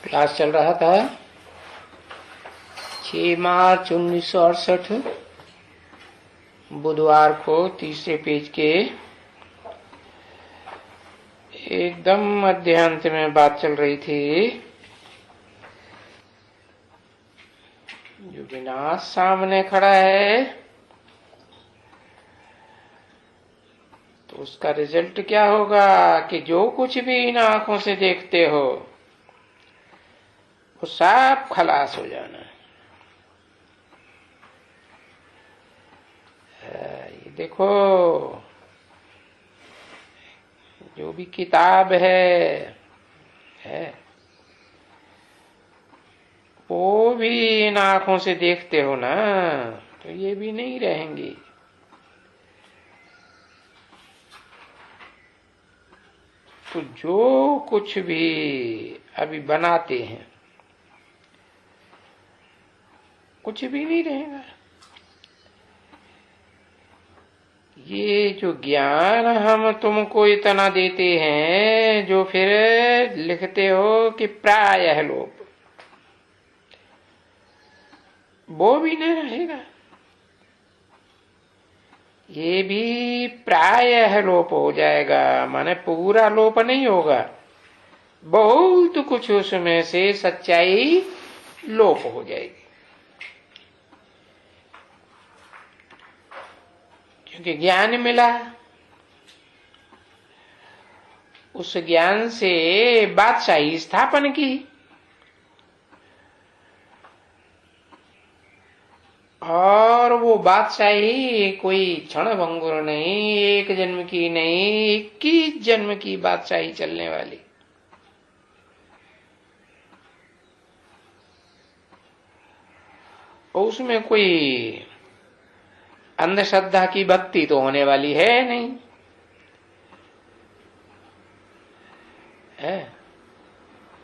Class चल रहा था 6 मार्च 1968 बुधवार को तीसरे पेज के एकदम मध्यांत में बात चल रही थी। जो विनाश सामने खड़ा है तो उसका रिजल्ट क्या होगा कि जो कुछ भी इन आंखों से देखते हो वो सब खलास हो जाना है। ये देखो, जो भी किताब है वो भी इन आंखों से देखते हो ना, तो ये भी नहीं रहेंगी। तो जो कुछ भी अभी बनाते हैं कुछ भी नहीं रहेगा। ये जो ज्ञान हम तुमको इतना देते हैं, जो फिर लिखते हो कि प्रायः लोप, वो भी नहीं रहेगा। ये भी प्रायः लोप हो जाएगा, माने पूरा लोप नहीं होगा। बहुत कुछ उसमें से सच्चाई लोप हो जाएगी, क्योंकि ज्ञान मिला। उस ज्ञान से बादशाही स्थापन की, और वो बादशाही कोई क्षण भंगुर नहीं, एक जन्म की नहीं, 21 जन्म की बादशाही चलने वाली। और उसमें कोई अंधश्रद्धा की भक्ति तो होने वाली है नहीं है,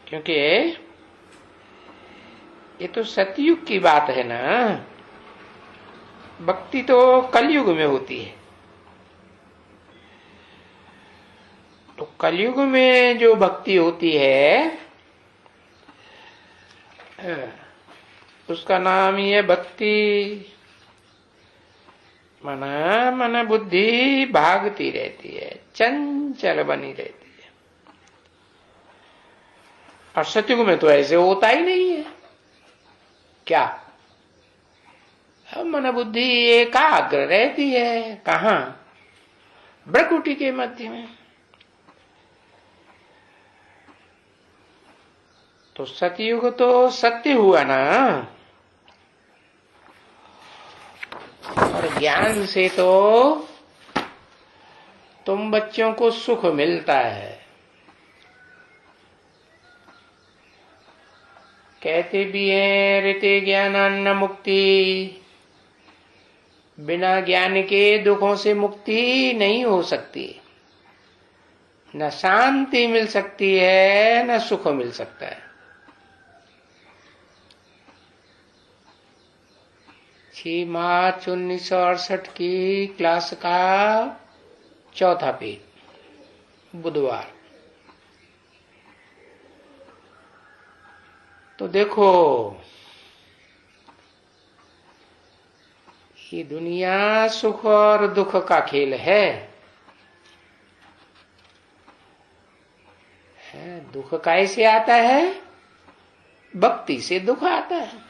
क्योंकि ये तो सतयुग की बात है ना। भक्ति तो कलयुग में होती है। तो कलयुग में जो भक्ति होती है उसका नाम ही है भक्ति। मन बुद्धि भागती रहती है, चंचल बनी रहती है। और सतयुग में तो ऐसे होता ही नहीं है। क्या मन बुद्धि एकाग्र रहती है, कहां? भ्रकुटी के मध्य में। तो सतयुग तो सत्य हुआ ना, और ज्ञान से तो तुम बच्चों को सुख मिलता है। कहते भी है ऋते ज्ञानान्न मुक्ति, बिना ज्ञान के दुखों से मुक्ति नहीं हो सकती। न शांति मिल सकती है, न सुख मिल सकता है। 6 मार्च 1968 की क्लास का चौथा पेज, बुधवार। तो देखो, ये दुनिया सुख और दुख का खेल है। दुख कैसे आता है? भक्ति से दुख आता है।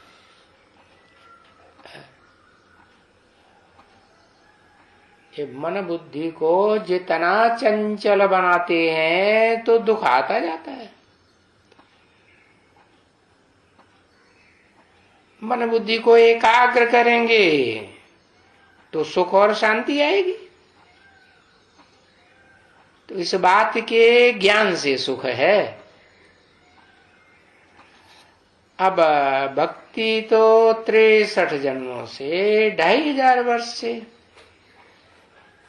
ये मन बुद्धि को जितना चंचल बनाते हैं तो दुख आता जाता है। मन बुद्धि को एकाग्र करेंगे तो सुख और शांति आएगी। तो इस बात के ज्ञान से सुख है। अब भक्ति तो 63 जन्मों से, 2500 वर्ष से,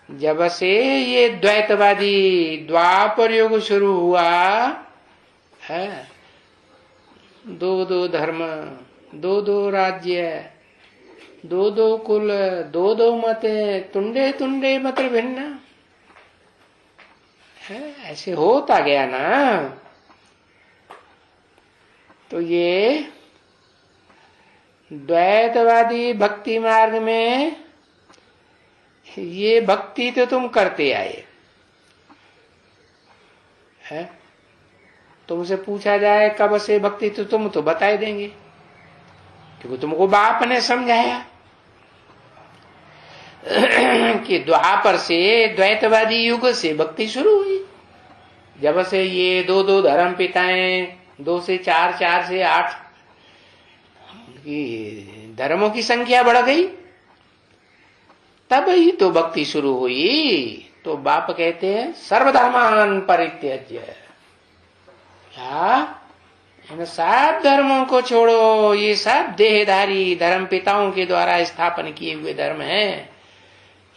जब से ये द्वैतवादी द्वापर युग शुरू हुआ है, 2 धर्म, 2 राज्य, 2 कुल, 2 मत, तुंडे तुंडे मत भिन्न है, ऐसे होता गया ना। तो ये द्वैतवादी भक्ति मार्ग में ये भक्ति तो तुम करते आए है। तुमसे पूछा जाए कब से भक्ति, तो तुम तो बता ही देंगे, क्योंकि तुमको बाप ने समझाया कि द्वापर से, द्वैतवादी युग से भक्ति शुरू हुई। जब से ये दो दो धर्म पिताएं, 2 से 4, 4 से 8 धर्मों की संख्या बढ़ गई, तब ही तो भक्ति शुरू हुई। तो बाप कहते हैं सर्वधर्मान परित्यज्य, क्या इन सब धर्मों को छोड़ो, ये सब देहधारी धर्म पिताओं के द्वारा स्थापन किए हुए धर्म हैं,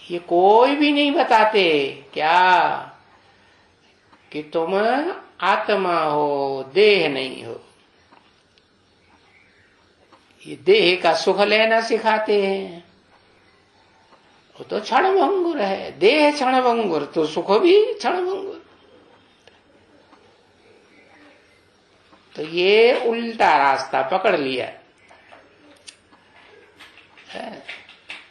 ये कोई भी नहीं बताते क्या कि तुम आत्मा हो, देह नहीं हो। ये देह का सुख लेना सिखाते हैं, वो तो क्षणभंगुर है, देह क्षणभंगुर तो सुख भी क्षणभंगुर। तो ये उल्टा रास्ता पकड़ लिया।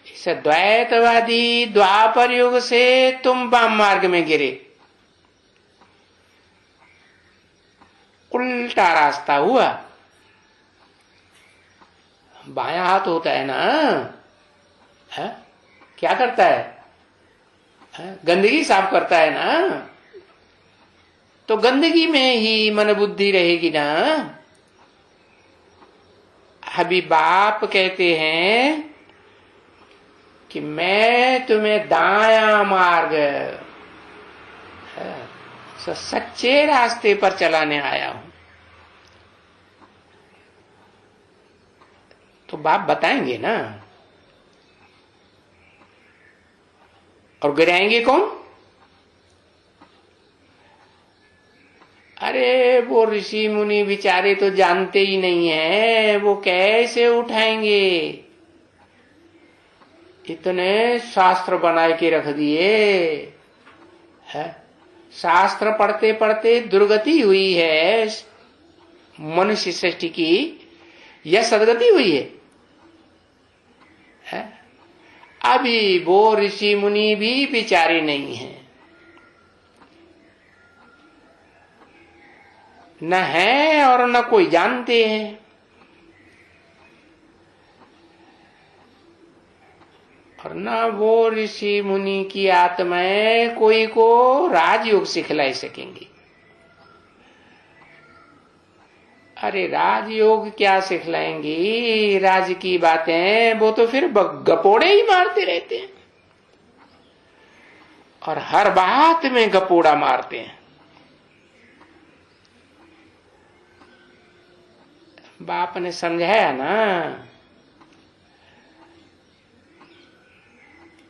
इसे द्वैतवादी द्वापर युग से तुम वाम मार्ग में गिरे, उल्टा रास्ता हुआ। बायां हाथ होता है ना, है? क्या करता है? गंदगी साफ करता है ना, तो गंदगी में ही मन बुद्धि रहेगी ना। अभी बाप कहते हैं कि मैं तुम्हें दाया मार्ग, सच्चे रास्ते पर चलाने आया हूं। तो बाप बताएंगे ना, और गिराएंगे कौन? अरे वो ऋषि मुनि बेचारे तो जानते ही नहीं है, वो कैसे उठाएंगे? इतने शास्त्र बना के रख दिए है, शास्त्र पढ़ते पढ़ते दुर्गति हुई है मनुष्य सृष्टि की, यह सदगति हुई है? अभी वो ऋषि मुनि भी बेचारे नहीं हैं, न है और न कोई जानते हैं। और न वो ऋषि मुनि की आत्माएं कोई को राजयोग सिखला सकेंगी। अरे राजयोग क्या सिखलाएंगी? राज की बातें वो तो फिर गपोड़े ही मारते रहते हैं, और हर बात में गपोड़ा मारते हैं। बाप ने समझाया ना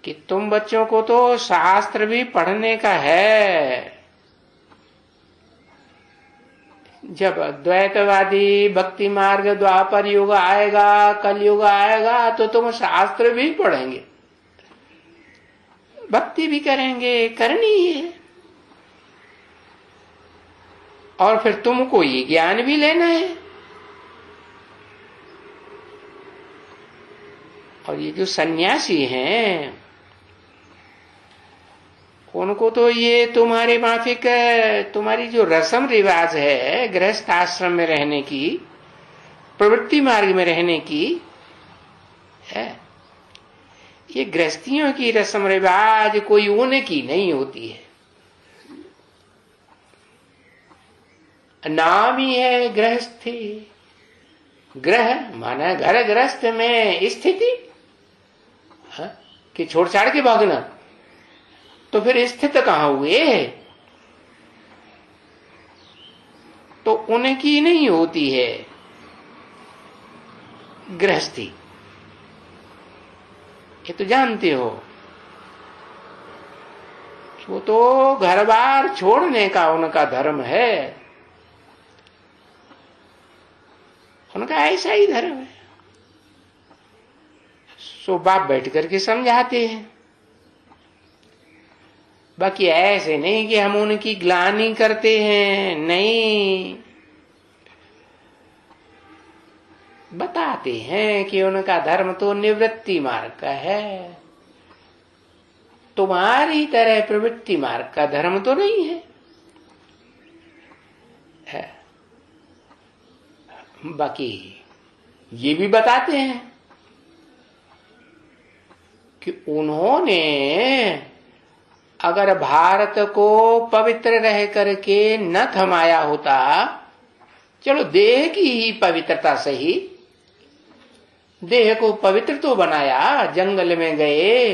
कि तुम बच्चों को तो शास्त्र भी पढ़ने का है। जब द्वैतवादी भक्ति मार्ग द्वापर युग आएगा, कलयुग आएगा, तो तुम शास्त्र भी पढ़ेंगे, भक्ति भी करेंगे, करनी है। और फिर तुमको ये ज्ञान भी लेना है। और ये जो सन्यासी हैं, उनको तो ये तुम्हारे माफिक, तुम्हारी जो रस्म रिवाज है गृहस्थ आश्रम में रहने की, प्रवृत्ति मार्ग में रहने की है, ये गृहस्थियों की रस्म रिवाज कोई उनकी नहीं होती है। नाम ही है गृहस्थी। ग्रह माना घर, गृहस्थ में स्थिति, कि छोड़ छाड़ के भागना, तो फिर स्थित कहां हुए? तो उनकी नहीं होती है गृहस्थी, ये तो जानते हो। वो तो घर बार छोड़ने का उनका धर्म है, उनका ऐसा ही धर्म है। सो बाप बैठ करके समझाते हैं, बाकी ऐसे नहीं कि हम उनकी ग्लानि करते हैं, नहीं। बताते हैं कि उनका धर्म तो निवृत्ति मार्ग का है, तुम्हारी तरह प्रवृत्ति मार्ग का धर्म तो नहीं है। बाकी ये भी बताते हैं कि उन्होंने अगर भारत को पवित्र रह करके न थमाया होता, चलो देह की ही पवित्रता सही, देह को पवित्र तो बनाया, जंगल में गए,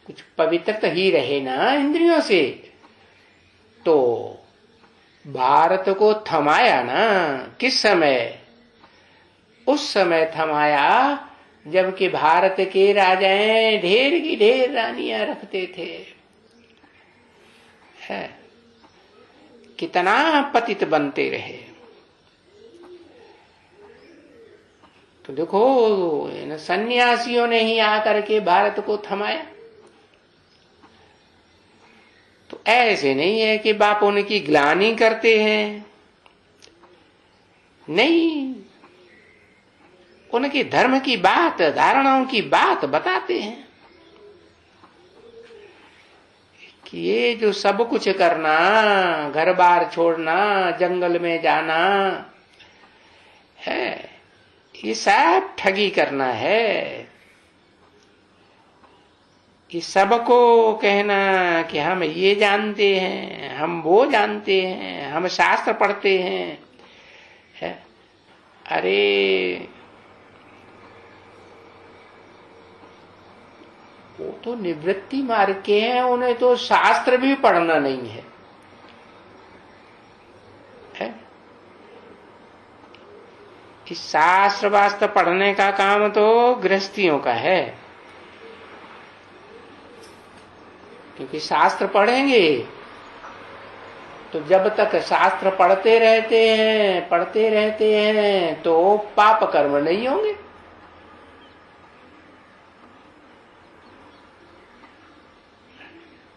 कुछ पवित्र तो ही रहे ना इंद्रियों से, तो भारत को थमाया ना किस समय? उस समय थमाया जबकि भारत के राजाएं ढेर की ढेर रानियां रखते थे। है कितना पतित बनते रहे। तो देखो इन सन्यासियों ने ही आकर के भारत को थमाया। तो ऐसे नहीं है कि बाप उनकी ग्लानि करते हैं, नहीं, उनके धर्म की बात, धारणाओं की बात बताते हैं कि ये जो सब कुछ करना, घर बार छोड़ना, जंगल में जाना है, ये सब ठगी करना है। ये सबको कहना कि हम ये जानते हैं, हम वो जानते हैं, हम शास्त्र पढ़ते हैं, है? अरे वो तो निवृत्ति मार्ग के हैं, उन्हें तो शास्त्र भी पढ़ना नहीं है, है? इस शास्त्र वास्त्र पढ़ने का काम तो गृहस्थियों का है, क्योंकि शास्त्र पढ़ेंगे तो जब तक शास्त्र पढ़ते रहते हैं तो पाप कर्म नहीं होंगे।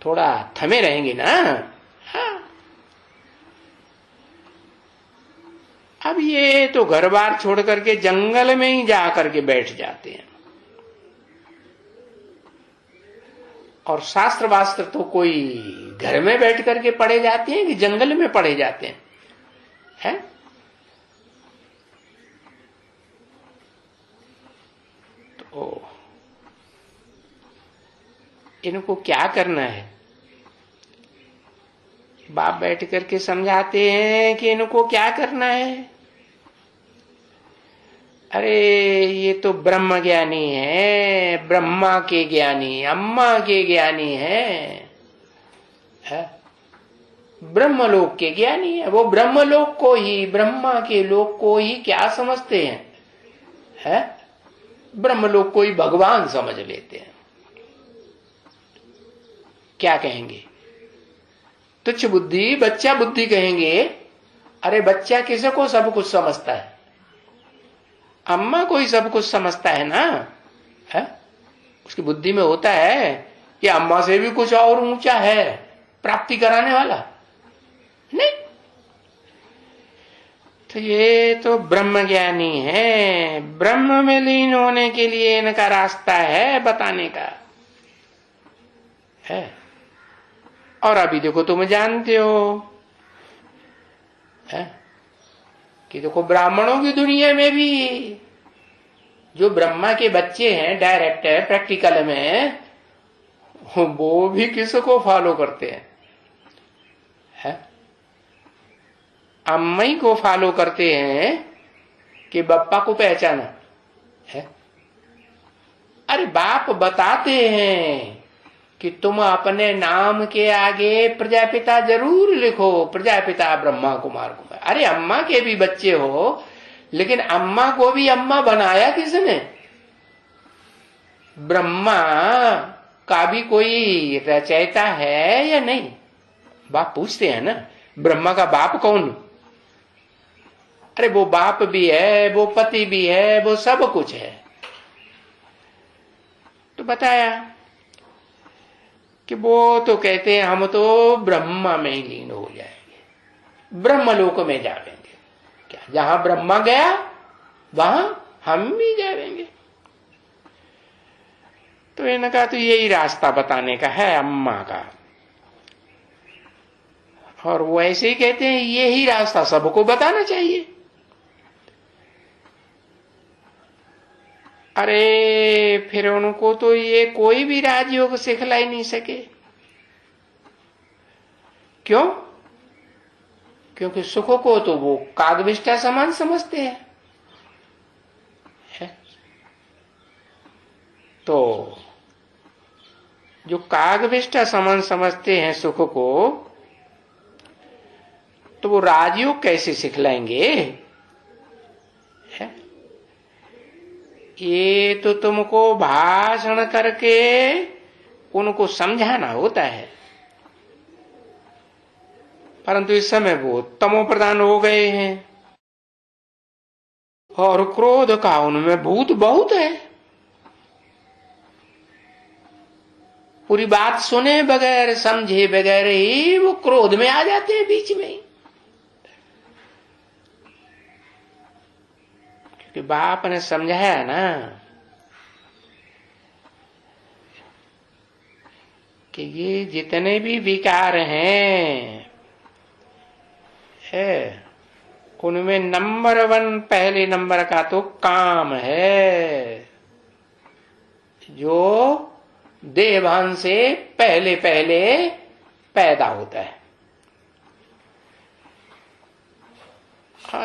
थोड़ा थमे रहेंगे ना। हाँ। अब ये तो घर बार छोड़ करके जंगल में ही जा करके बैठ जाते हैं, और शास्त्र वास्त्र तो कोई घर में बैठ करके पढ़े जाते हैं कि जंगल में पढ़े जाते हैं, है? तो इनको क्या करना है? बाप बैठ करके समझाते हैं कि इनको क्या करना है। अरे ये तो ब्रह्म ज्ञानी है, ब्रह्मा के ज्ञानी, अम्मा के ज्ञानी है? ब्रह्मलोक के ज्ञानी है। वो ब्रह्मलोक को ही, ब्रह्मा के लोक को ही क्या समझते हैं? है? ब्रह्मलोक को ही भगवान समझ लेते हैं। क्या कहेंगे? तुच्छ बुद्धि, बच्चा बुद्धि कहेंगे। अरे बच्चा किसे को सब कुछ समझता है? अम्मा को ही सब कुछ समझता है ना, है? उसकी बुद्धि में होता है कि अम्मा से भी कुछ और ऊंचा है प्राप्ति कराने वाला, नहीं। तो ये तो ब्रह्म ज्ञानी है, ब्रह्म में लीन होने के लिए इनका रास्ता है बताने का, है। और अभी देखो तुम जानते हो, है, कि देखो ब्राह्मणों की दुनिया में भी जो ब्रह्मा के बच्चे हैं डायरेक्ट है प्रैक्टिकल में, वो भी किसको फॉलो करते हैं? है? अम्मई को फॉलो करते हैं कि बप्पा को पहचाना है। अरे बाप बताते हैं कि तुम अपने नाम के आगे प्रजापिता जरूर लिखो, प्रजापिता ब्रह्मा कुमार कुमार। अरे अम्मा के भी बच्चे हो, लेकिन अम्मा को भी अम्मा बनाया किसने? ब्रह्मा का भी कोई रचयिता है या नहीं? बाप पूछते हैं ना, ब्रह्मा का बाप कौन? अरे वो बाप भी है, वो पति भी है, वो सब कुछ है। तो बताया कि वो तो कहते हैं हम तो ब्रह्मा में ही लीन हो जाएंगे, ब्रह्मलोक में जाएंगे। क्या जहां ब्रह्मा गया वहां हम भी जाएंगे। तो इनका तो यही रास्ता बताने का है अम्मा का, और वो ऐसे ही कहते हैं यही रास्ता सबको बताना चाहिए। अरे फिर उनको तो ये कोई भी राजयोग सिखला ही नहीं सके। क्यों? क्योंकि सुख को तो वो कागविष्ठा समान समझते हैं। तो जो कागविष्ठा समान समझते हैं सुख को, तो वो राजयोग कैसे सिखलाएंगे? ये तो तुमको भाषण करके उनको समझाना होता है, परंतु इस समय वो तमो प्रधान हो गए हैं और क्रोध का उनमें भूत बहुत है। पूरी बात सुने बगैर समझे बगैर ही वो क्रोध में आ जाते हैं बीच में। क्योंकि बाप ने समझाया ना कि ये जितने भी विकार हैं उनमें नंबर 1 पहले नंबर का तो काम है, जो देहभान से पहले पहले पैदा होता है।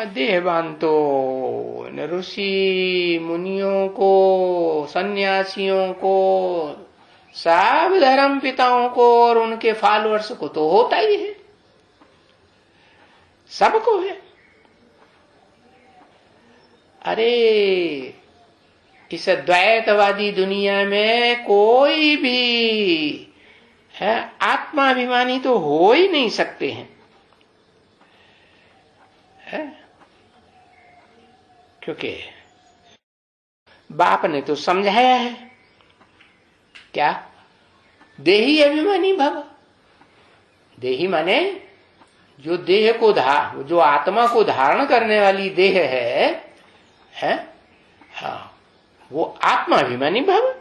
देहभान तो ऋषि मुनियों को, सन्यासियों को, सब धर्म पिताओं को और उनके फॉलोअर्स को तो होता ही है, सबको है। अरे इस द्वैतवादी दुनिया में कोई भी है आत्माभिमानी तो हो ही नहीं सकते हैं, है? क्योंकि बाप ने तो समझाया है क्या? देही अभिमानी भव। देही माने जो देह को जो आत्मा को धारण करने वाली देह है? हाँ, वो आत्माभिमानी भव।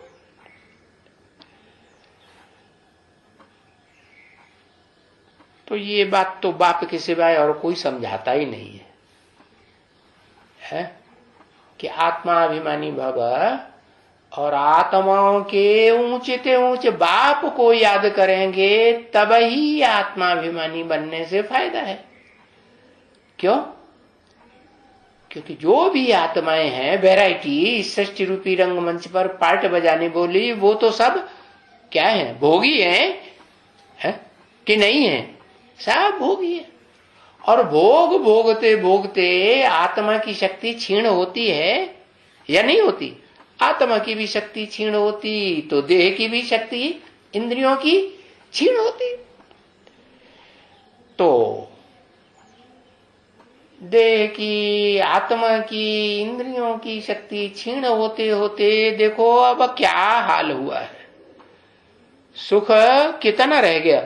तो ये बात तो बाप के सिवाय और कोई समझाता ही नहीं है कि आत्माभिमानी भव, और आत्माओं के ऊंचे से ऊंचे बाप को याद करेंगे तब ही आत्माभिमानी बनने से फायदा है। क्यों? क्योंकि जो भी आत्माएं हैं वैरायटी सृष्टि रूपी रंगमंच पर पार्ट बजाने बोली, वो तो सब क्या है? भोगी है कि नहीं है? सब भोगी है। और भोग भोगते भोगते आत्मा की शक्ति क्षीण होती है या नहीं होती? आत्मा की भी शक्ति क्षीण होती तो देह की भी शक्ति, इंद्रियों की क्षीण होती। तो देह की, आत्मा की, इंद्रियों की शक्ति क्षीण होते होते देखो अब क्या हाल हुआ है। सुख कितना रह गया?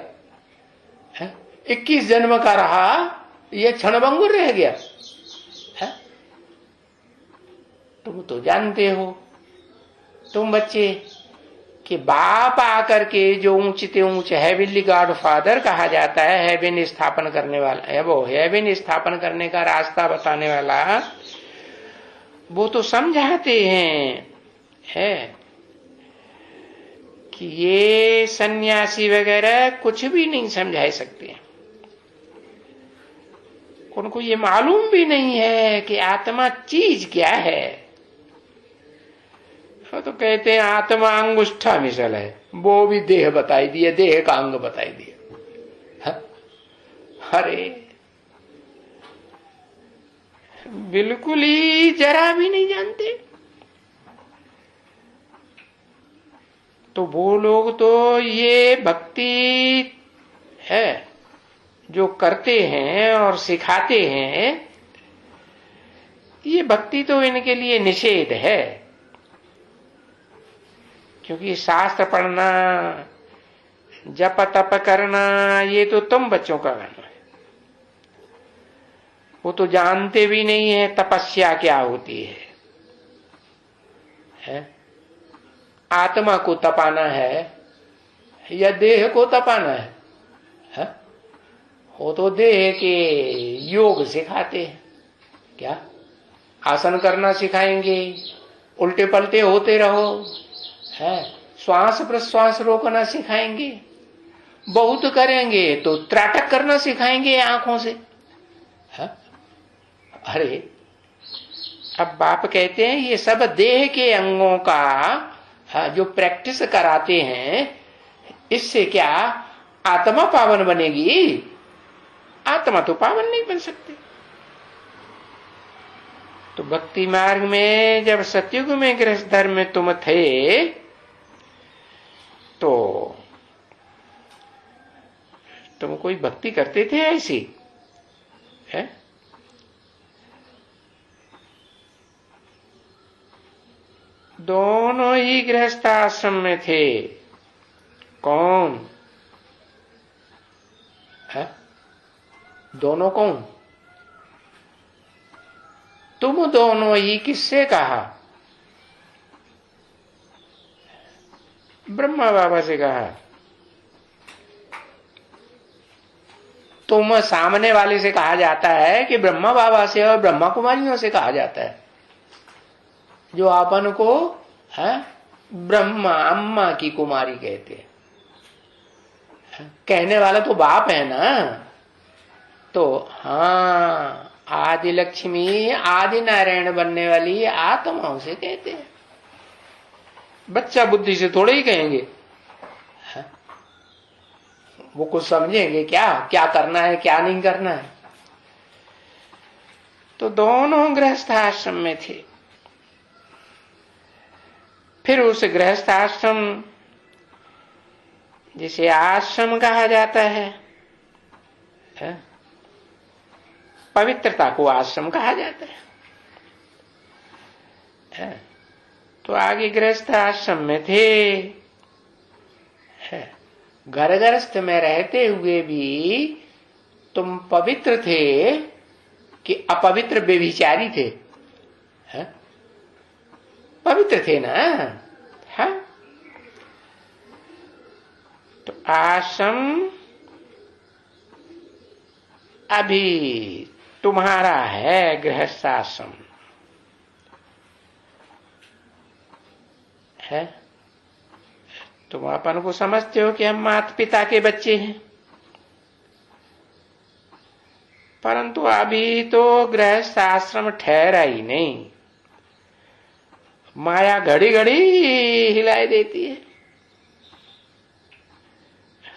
21 जन्म का रहा, ये क्षणभंगुर रह गया है? तुम तो जानते हो, तुम बच्चे, कि बाप आकर के जो ऊंचे ऊंचे हेवनली गॉड फादर कहा जाता है, हेवन स्थापन करने वाला है, वो हेवन स्थापन करने का रास्ता बताने वाला, वो तो समझाते हैं है कि ये सन्यासी वगैरह कुछ भी नहीं समझा सकते। उनको ये मालूम भी नहीं है कि आत्मा चीज क्या है। तो कहते हैं आत्मा अंगुष्ठा मिसल है, वो भी देह बताई दिए, देह का अंग बताई दिए। अरे बिल्कुल ही जरा भी नहीं जानते। तो वो लोग तो ये भक्ति है जो करते हैं और सिखाते हैं, ये भक्ति तो इनके लिए निषेध है। क्योंकि शास्त्र पढ़ना, जप तप करना, ये तो तुम बच्चों का करना है। वो तो जानते भी नहीं है तपस्या क्या होती है। है? आत्मा को तपाना है या देह को तपाना है? वो तो देह के योग सिखाते हैं। क्या आसन करना सिखाएंगे, उल्टे पलटे होते रहो, है? श्वास प्रश्वास रोकना सिखाएंगे, बहुत करेंगे तो त्राटक करना सिखाएंगे आंखों से, है? अरे अब बाप कहते हैं ये सब देह के अंगों का जो प्रैक्टिस कराते हैं, इससे क्या आत्मा पावन बनेगी? आत्मा तो पावन नहीं बन सकती। तो भक्ति मार्ग में जब सतयुग में गृहस्थ धर्म में तुम थे तो तुम कोई भक्ति करते थे ऐसी, है? दोनों ही गृहस्थ आश्रम में थे। कौन है? दोनों कौन? तुम दोनों ही किससे कहा? ब्रह्मा बाबा से कहा। तुम सामने वाले से कहा जाता है कि ब्रह्मा बाबा से और ब्रह्मा कुमारियों से कहा जाता है, जो अपन को है ब्रह्मा अम्मा की कुमारी कहते हैं। कहने वाला तो बाप है ना। तो हाँ, आदि लक्ष्मी आदि नारायण बनने वाली आत्माओं से कहते हैं। बच्चा बुद्धि से थोड़े ही कहेंगे, है? वो कुछ समझेंगे क्या क्या करना है क्या नहीं करना है। तो दोनों गृहस्थ आश्रम में थे। फिर उस गृहस्थ आश्रम जिसे आश्रम कहा जाता है, पवित्रता को आश्रम कहा जाता है। तो आगे गृहस्थ आश्रम में थे, घर गृहस्थ में रहते हुए भी तुम पवित्र थे कि अपवित्र बेविचारी थे? पवित्र थे ना, है? तो आश्रम अभी तुम्हारा है, गृहस्थ आश्रम है। तुम अपन को समझते हो कि हम माता पिता के बच्चे हैं, परंतु अभी तो गृहस्थ आश्रम ठहरा ही नहीं। माया घड़ी घड़ी हिलाई देती है।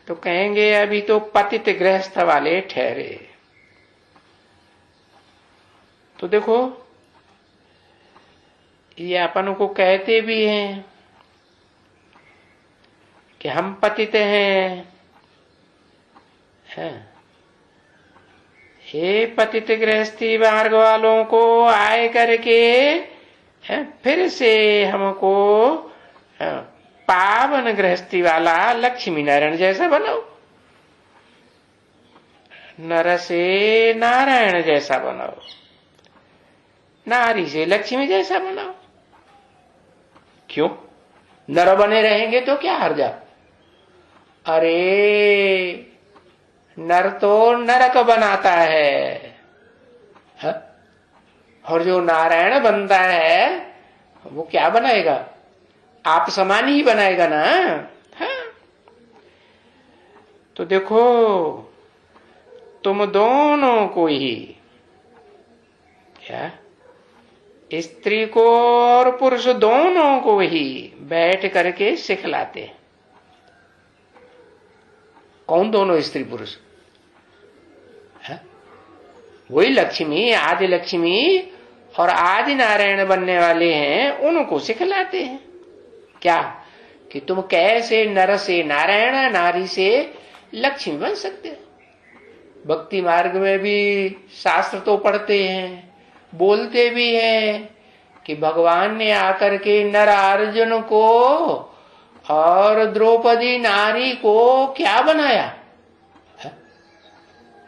तो कहेंगे अभी तो पतित गृहस्थ वाले ठहरे। तो देखो, ये अपन को कहते भी हैं कि हम पतित हैं, हे पतित गृहस्थी मार्ग वालों को आए करके फिर से हमको पावन गृहस्थी वाला लक्ष्मी नारायण जैसा बनाओ, नर से नारायण जैसा बनाओ, नारी से लक्ष्मी जैसा बनाओ। क्यों? नर बने रहेंगे तो क्या हर्जा? अरे नर तो नरक बनाता है, और जो नारायण बनता है वो क्या बनाएगा? आप समान ही बनाएगा ना। तो देखो, तुम दोनों को ही, क्या स्त्री को और पुरुष दोनों को ही बैठ करके सिखलाते हैं। कौन दोनों? स्त्री पुरुष, वही लक्ष्मी, आदि लक्ष्मी और आदि नारायण बनने वाले हैं, उनको सिखलाते हैं। क्या कि तुम कैसे नर से नारायण, नारी से लक्ष्मी बन सकते हो। भक्ति मार्ग में भी शास्त्र तो पढ़ते हैं, बोलते भी हैं कि भगवान ने आकर के नर अर्जुन को और द्रौपदी नारी को क्या बनाया?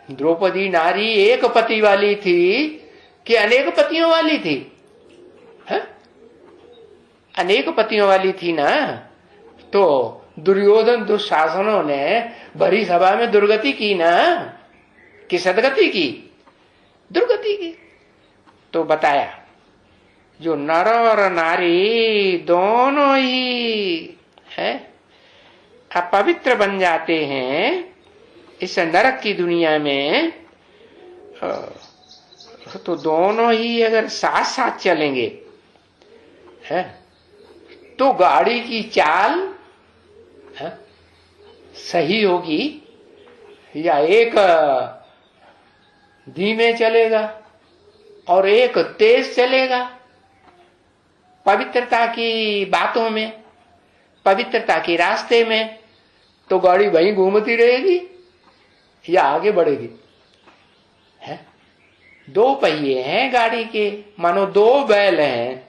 द्रौपदी नारी एक पति वाली थी कि अनेक पतियों वाली थी? अनेक पतियों वाली थी ना, तो दुर्योधन दुशासनों ने भरी सभा में दुर्गति की ना, कि सदगति की? दुर्गति की। तो बताया जो नर और नारी दोनों ही है अपवित्र बन जाते हैं इस नरक की दुनिया में, तो दोनों ही अगर साथ साथ चलेंगे है तो गाड़ी की चाल है सही होगी, या एक धीमे चलेगा और एक तेज चलेगा। पवित्रता की बातों में, पवित्रता के रास्ते में तो गाड़ी वहीं घूमती रहेगी या आगे बढ़ेगी? है दो पहिए हैं गाड़ी के, मानो दो बैल हैं,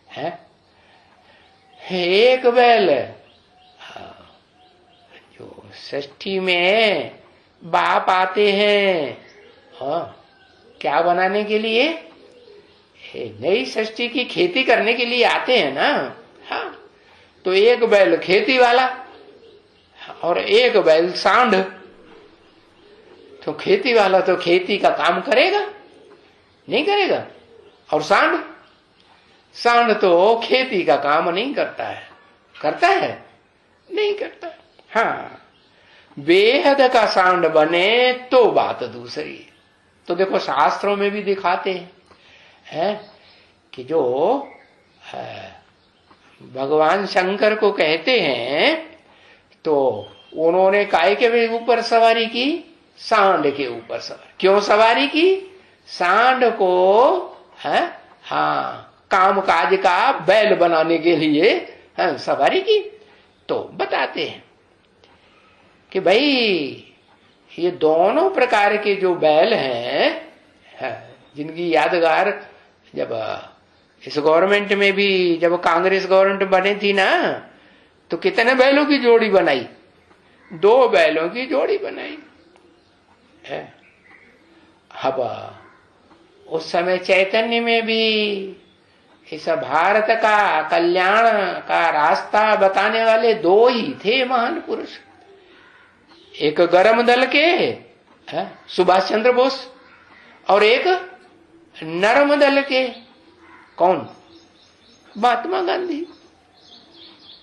है एक बैल जो षष्ठी में बाप आते हैं, हाँ क्या बनाने के लिए? नई षष्ठी की खेती करने के लिए आते हैं ना। हाँ तो एक बैल खेती वाला और एक बैल सांड। तो खेती वाला तो खेती का काम करेगा नहीं करेगा, और सांड सांड तो खेती का काम नहीं करता है। करता है? नहीं करता। हाँ बेहद का सांड बने तो बात दूसरी। तो देखो शास्त्रों में भी दिखाते हैं कि जो भगवान शंकर को कहते हैं तो उन्होंने काय के ऊपर सवारी की? सांड के ऊपर सवारी। क्यों सवारी की? सांड को है हाँ काम काज का बैल बनाने के लिए सवारी की। तो बताते हैं कि भाई ये दोनों प्रकार के जो बैल हैं जिनकी यादगार जब इस गवर्नमेंट में भी, जब कांग्रेस गवर्नमेंट बनी थी ना, तो कितने बैलों की जोड़ी बनाई? 2 बैलों की जोड़ी बनाई है। अब उस समय चैतन्य में भी इस भारत का कल्याण का रास्ता बताने वाले 2 ही थे महान पुरुष। एक गरम दल के सुभाष चंद्र बोस और एक नरम दल के कौन? महात्मा गांधी।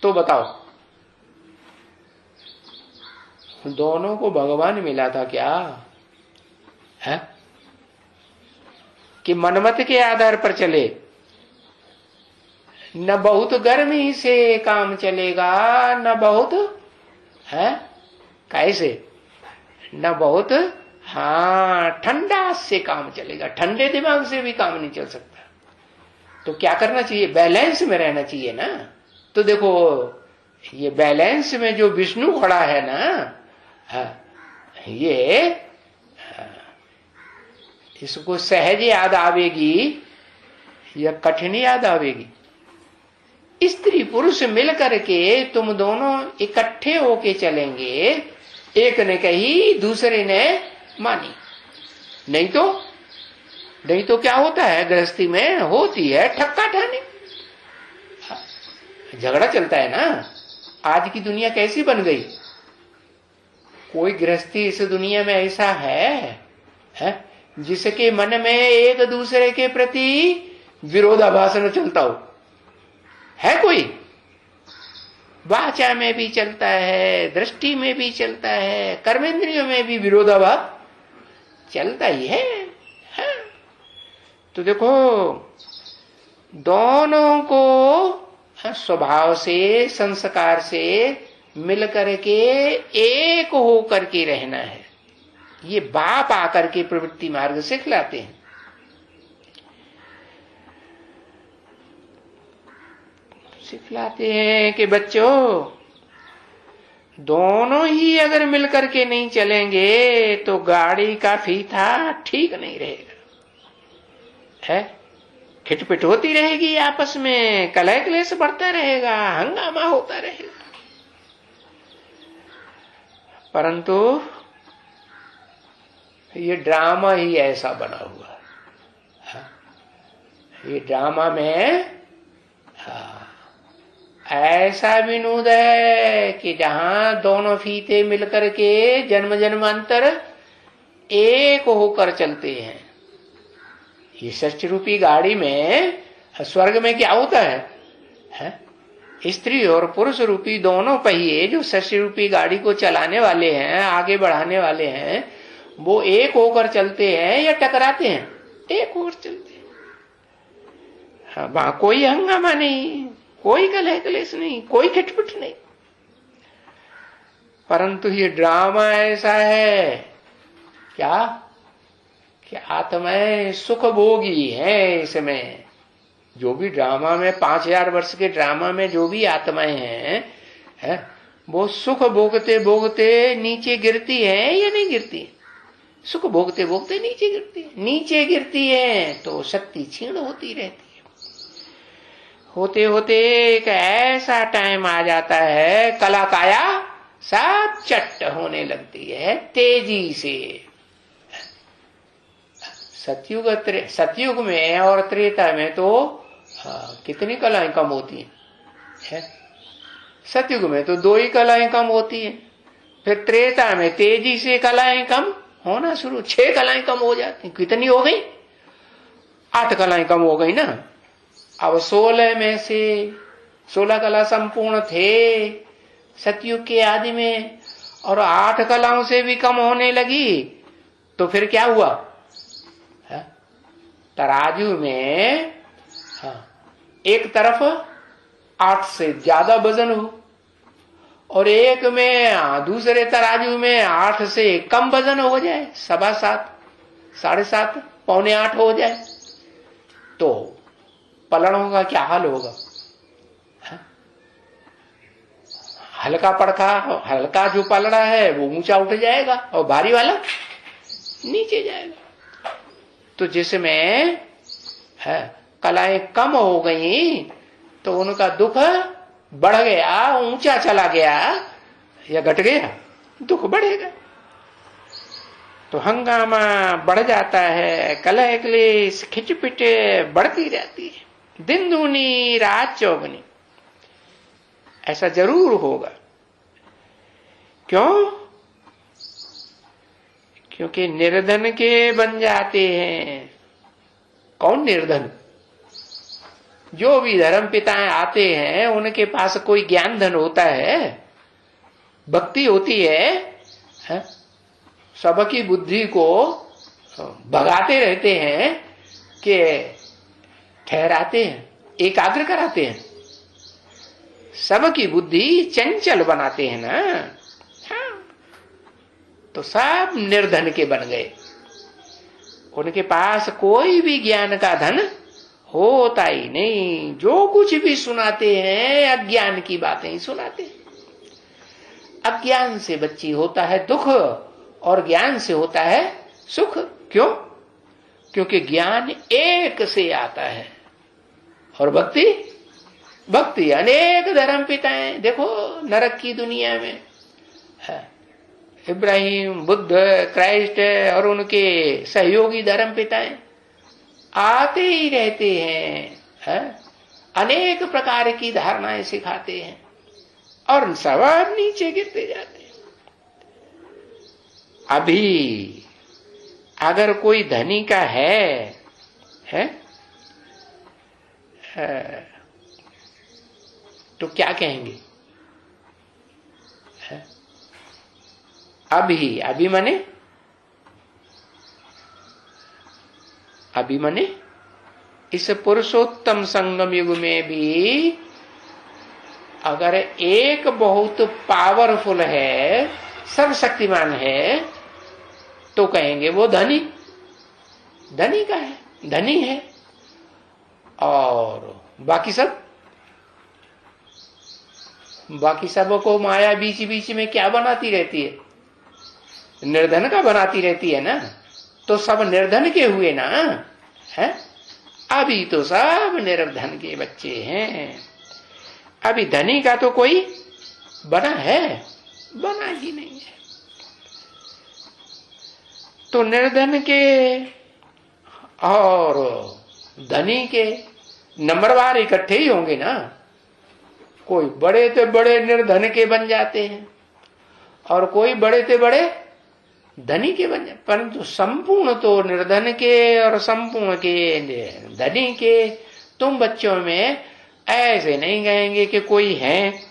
तो बताओ दोनों को भगवान मिला था क्या है? कि मनमत के आधार पर चले? न बहुत गर्मी से काम चलेगा, न बहुत है कैसे, न बहुत हाँ ठंडा से काम चलेगा। ठंडे दिमाग से भी काम नहीं चल सकता। तो क्या करना चाहिए? बैलेंस में रहना चाहिए ना। तो देखो ये बैलेंस में जो विष्णु खड़ा है ना, ये इसको सहज याद आवेगी या कठिन याद आवेगी? स्त्री पुरुष मिलकर के तुम दोनों इकट्ठे होके चलेंगे, एक ने कही दूसरे ने मानी। नहीं तो क्या होता है गृहस्थी में? होती है ठक्का ठानी, झगड़ा चलता है ना। आज की दुनिया कैसी बन गई? कोई गृहस्थी इस दुनिया में ऐसा है जिसके मन में एक दूसरे के प्रति विरोधाभास न चलता हो? है कोई? वाचा में भी चलता है, दृष्टि में भी चलता है, कर्मेंद्रियों में भी विरोधाभास चलता ही है। तो देखो दोनों को स्वभाव से, संस्कार से मिलकर के एक होकर के रहना है। ये बाप आकर के प्रवृत्ति मार्ग सिखलाते हैं। सिखलाते हैं कि बच्चों दोनों ही अगर मिलकर के नहीं चलेंगे तो गाड़ी का फीता ठीक नहीं रहेगा। है खिटपिट होती रहेगी आपस में, कलह क्लेश बढ़ता रहेगा, हंगामा होता रहेगा। परंतु ये ड्रामा ही ऐसा बना हुआ है। ये ड्रामा में ऐसा विनोद है कि जहां दोनों फीते मिलकर के जन्म जन्मांतर एक होकर चलते हैं। ये षष्ठी रूपी गाड़ी में स्वर्ग में क्या होता है? स्त्री और पुरुष रूपी दोनों पहिए जो षष्ठी रूपी गाड़ी को चलाने वाले हैं, आगे बढ़ाने वाले हैं, वो एक होकर चलते हैं या टकराते हैं? एक होकर चलते हैं। वहां कोई हंगामा नहीं, कोई कलह क्लेश नहीं, कोई खिटपिट नहीं। परंतु ये ड्रामा ऐसा है क्या कि आत्माएं सुख भोगी है। इसमें जो भी ड्रामा में 5000 वर्ष के ड्रामा में जो भी आत्माएं हैं, वो सुख भोगते भोगते नीचे गिरती है या नहीं गिरती? सुख भोगते भोगते नीचे गिरती है। नीचे गिरती है तो शक्ति क्षीण होती रहती है। होते होते एक ऐसा टाइम आ जाता है, कला काया सब चट्ट होने लगती है तेजी से। सतयुग में और त्रेता में तो कितनी कलाएं कम होती हैं? सतयुग में तो 2 ही कलाएं कम होती हैं। फिर त्रेता में तेजी से कलाएं कम होना शुरू, 6 कलाएं कम हो जाती। कितनी हो गई? 8 कलाएं कम हो गई ना। अब 16 में से 16 कला संपूर्ण थे सतयुग के आदि में, और 8 कलाओं से भी कम होने लगी। तो फिर क्या हुआ? तराजू में एक तरफ 8 से ज्यादा वजन हो, और एक में दूसरे तराजू में 8 से कम वजन हो जाए, 7.25, 7.5, 7.75 हो जाए, तो पलड़ों का क्या हाल होगा? हल्का जो पलड़ा है वो ऊंचा उठ जाएगा और भारी वाला नीचे जाएगा। तो जिसमें कलाएं कम हो गई तो उनका दुख बढ़ गया, ऊंचा चला गया या घट गया? दुख बढ़ेगा। तो हंगामा बढ़ जाता है, कलह क्लेश खिचपिट बढ़ती रहती है, दिन दूनी रात चौगनी। ऐसा जरूर होगा। क्यों? क्योंकि निर्धन के बन जाते हैं। कौन निर्धन? जो भी धर्म पिताएं आते हैं उनके पास कोई ज्ञान धन होता है, भक्ति होती है, सबकी बुद्धि को भगाते रहते हैं कि ठहराते हैं, एकाग्र कराते हैं, सबकी बुद्धि चंचल बनाते हैं ना। हाँ, तो सब निर्धन के बन गए। उनके पास कोई भी ज्ञान का धन होता ही नहीं। जो कुछ भी सुनाते हैं अज्ञान की बातें ही सुनाते हैं। अज्ञान से बच्ची होता है दुख और ज्ञान से होता है सुख। क्यों? क्योंकि ज्ञान एक से आता है और भक्ति अनेक धर्म पिताएं देखो नरक की दुनिया में है, इब्राहिम, बुद्ध, क्राइस्ट और उनके सहयोगी धर्म पिताएं आते ही रहते हैं, अनेक प्रकार की धारणाएं सिखाते हैं और सब नीचे गिरते जाते हैं। अभी अगर कोई धनी का है तो क्या कहेंगे? अभी मने इस पुरुषोत्तम संगम युग में भी अगर एक बहुत पावरफुल है, सर्वशक्तिमान है, तो कहेंगे वो धनी का है, धनी है। और बाकी सब को माया बीच बीच में क्या बनाती रहती है? निर्धन का बनाती रहती है ना। तो सब निर्धन के हुए ना, है? अभी तो सब निर्धन के बच्चे हैं। अभी धनी का तो कोई बना ही नहीं है। तो निर्धन के और धनी के नंबरवार इकट्ठे ही होंगे ना। कोई बड़े से बड़े निर्धन के बन जाते हैं और कोई बड़े से बड़े धनी के बन जाते, परंतु संपूर्ण तो निर्धन के और संपूर्ण के धनी के तुम बच्चों में ऐसे नहीं कहेंगे कि कोई है।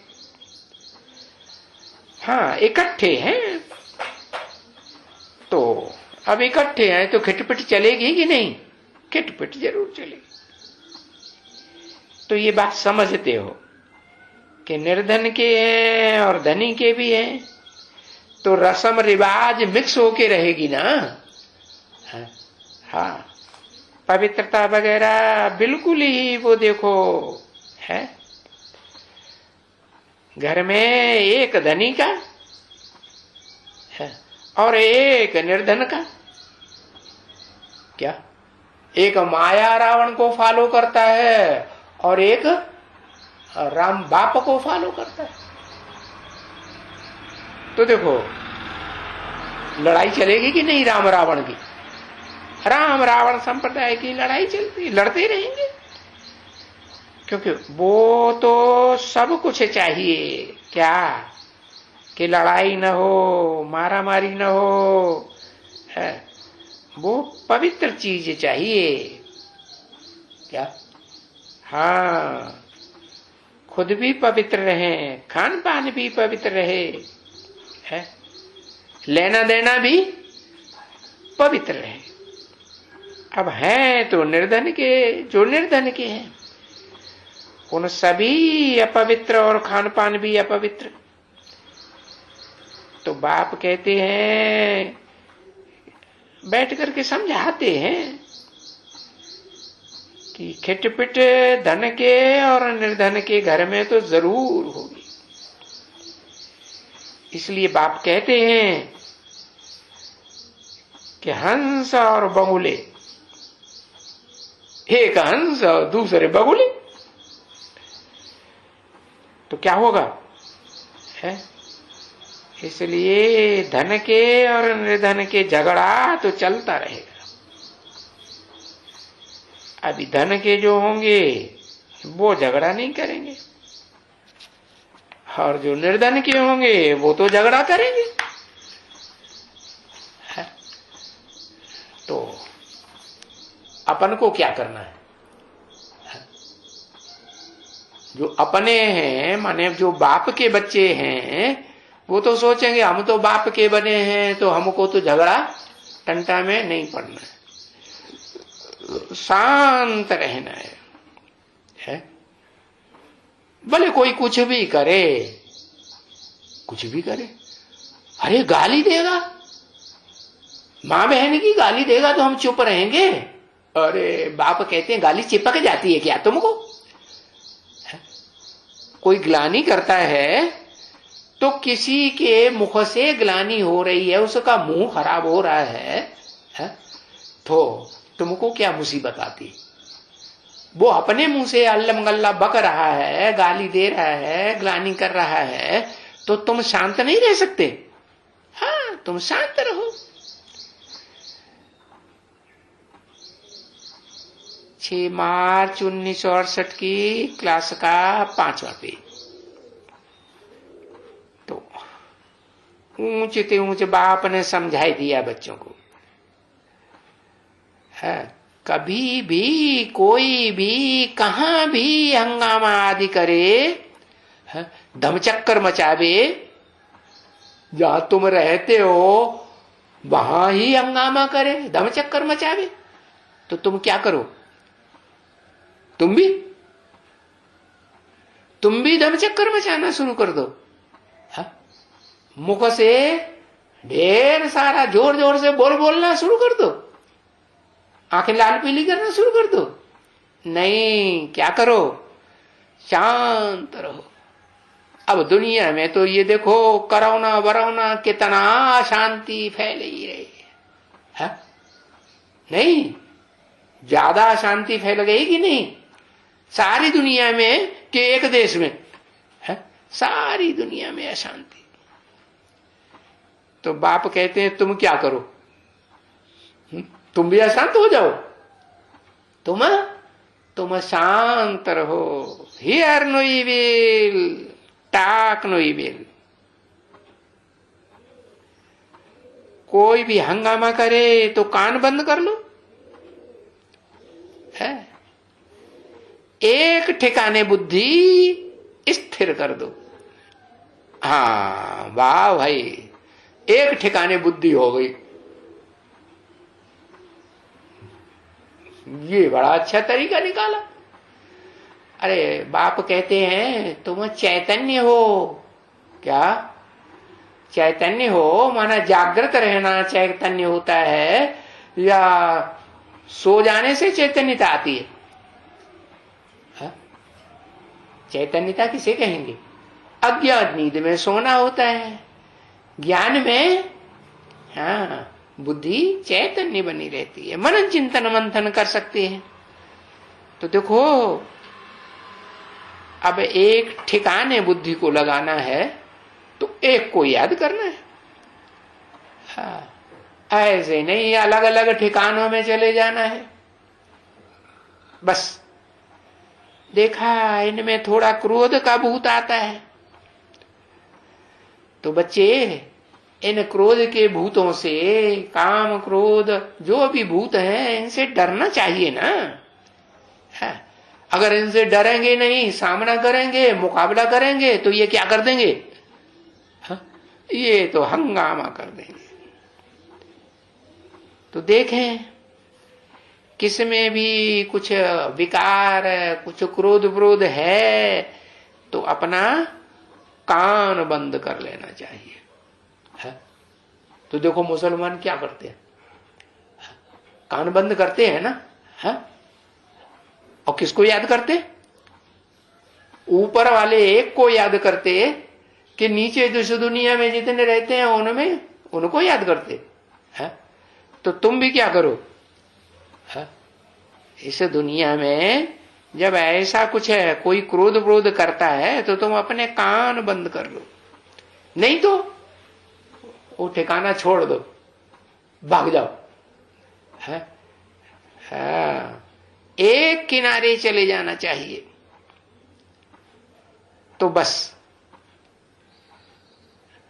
हाँ, इकट्ठे हैं तो अब इकट्ठे हैं तो खिटपिट चलेगी कि नहीं? खिटपिट जरूर चलेगी। तो ये बात समझते हो कि निर्धन के हैं और धनी के भी हैं, तो रस्म रिवाज मिक्स होके रहेगी ना। हाँ, पवित्रता वगैरह बिल्कुल ही वो देखो है। घर में एक धनी का है और एक निर्धन का, क्या एक माया रावण को फॉलो करता है और एक राम बाप को फॉलो करता है। तो देखो लड़ाई चलेगी कि नहीं? राम रावण की, राम रावण संप्रदाय की लड़ाई चलती, लड़ते रहेंगे, क्योंकि वो तो सब कुछ चाहिए क्या कि लड़ाई न हो, मारा मारी न हो, है वो पवित्र चीज चाहिए क्या। हाँ, खुद भी पवित्र रहे, खान पान भी पवित्र रहे, है लेना देना भी पवित्र रहे। अब हैं तो निर्धन के, जो निर्धन के हैं उन सभी अपवित्र और खान पान भी अपवित्र। तो बाप कहते हैं, बैठ करके समझाते हैं कि खिटपिट धन के और निर्धन के घर में तो जरूर होगी। इसलिए बाप कहते हैं कि हंस और बगुले, एक हंस और दूसरे बगुले, तो क्या होगा है। इसलिए धन के और निर्धन के झगड़ा तो चलता रहेगा। अभी धन के जो होंगे वो झगड़ा नहीं करेंगे और जो निर्धन के होंगे वो तो झगड़ा करेंगे। तो अपन को क्या करना है? जो अपने हैं, माने जो बाप के बच्चे हैं, वो तो सोचेंगे हम तो बाप के बने हैं तो हमको तो झगड़ा टंटा में नहीं पड़ना है, शांत रहना है? भले कोई कुछ भी करे, कुछ भी करे, अरे गाली देगा, मां बहन की गाली देगा तो हम चुप रहेंगे? अरे बाप कहते हैं गाली चिपक जाती है क्या तुमको? कोई ग्लानि करता है तो किसी के मुख से ग्लानि हो रही है, उसका मुंह खराब हो रहा है तो तुमको क्या मुसीबत आती? वो अपने मुंह से अल्लम गल्ला बक रहा है, गाली दे रहा है, ग्लानि कर रहा है, तो तुम शांत नहीं रह सकते? हाँ, तुम शांत रहो। 6 मार्च 1968 की क्लास का 5वां पेज। तो ऊंचे ते ऊंचे बाप ने समझाई दिया बच्चों को, है कभी भी कोई भी कहां भी हंगामा आदि करे, धमचक्कर मचावे, जहां तुम रहते हो वहां ही हंगामा करे, धमचक्कर मचावे, तो तुम क्या करो? तुम भी धमचक्कर मचाना शुरू कर दो। मुख से ढेर सारा जोर जोर से बोलना शुरू कर दो, आंखें लाल पीली करना शुरू कर दो। नहीं, क्या करो? शांत रहो। अब दुनिया में तो ये देखो कोरोना वरोना कितना अशांति फैल ही रही है, नहीं ज्यादा अशांति फैल गई कि नहीं? सारी दुनिया में कि एक देश में है? सारी दुनिया में अशांति। तो बाप कहते हैं तुम क्या करो? तुम भी अशांत हो जाओ। तुम तुम शांत रहो, hear no evil, talk no evil. कोई भी हंगामा करे तो कान बंद कर लो, है? एक ठिकाने बुद्धि स्थिर कर दो। हाँ वाह भाई, एक ठिकाने बुद्धि हो गई, ये बड़ा अच्छा तरीका निकाला। अरे बाप कहते हैं तुम चैतन्य हो, क्या चैतन्य हो माना जागृत रहना चैतन्य होता है, या सो जाने से चैतन्यता आती है? चैतन्यता किसे कहेंगे? अज्ञान नींद में सोना होता है, ज्ञान में हाँ बुद्धि चैतन्य बनी रहती है, मनन चिंतन मंथन कर सकते हैं। तो देखो अब एक ठिकाने बुद्धि को लगाना है तो एक को याद करना है। हाँ, ऐसे नहीं अलग अलग ठिकानों में चले जाना है। बस देखा इनमें थोड़ा क्रोध का भूत आता है, तो बच्चे इन क्रोध के भूतों से, काम क्रोध जो भी भूत हैं, इनसे डरना चाहिए ना। है? अगर इनसे डरेंगे नहीं, सामना करेंगे, मुकाबला करेंगे, तो ये क्या कर देंगे? हा? ये तो हंगामा कर देंगे। तो देखें किसमें भी कुछ विकार, कुछ क्रोध विरोध है तो अपना कान बंद कर लेना चाहिए। है? तो देखो मुसलमान क्या करते हैं, कान बंद करते हैं ना। है? और किसको याद करते? ऊपर वाले एक को याद करते कि नीचे जिस दुनिया में जितने रहते हैं उनमें उनको याद करते। है? तो तुम भी क्या करो, है? इस दुनिया में जब ऐसा कुछ है, कोई क्रोध क्रोध करता है, तो तुम अपने कान बंद कर लो, नहीं तो वो ठिकाना छोड़ दो, भाग जाओ। है? हाँ, एक किनारे चले जाना चाहिए। तो बस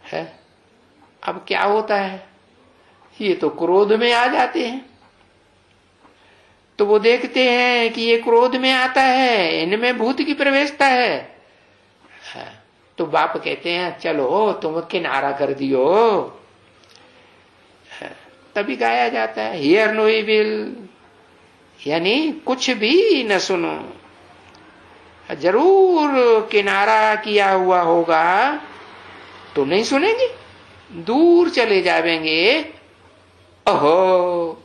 है। अब क्या होता है, ये तो क्रोध में आ जाते हैं, तो वो देखते हैं कि ये क्रोध में आता है, इनमें भूत की प्रवेशता है। तो बाप कहते हैं चलो तुम किनारा कर दियो। तभी गाया जाता है हियर नो इविल, यानी कुछ भी न सुनो। जरूर किनारा किया हुआ होगा तो नहीं सुनेंगे, दूर चले जावेंगे। ओहो,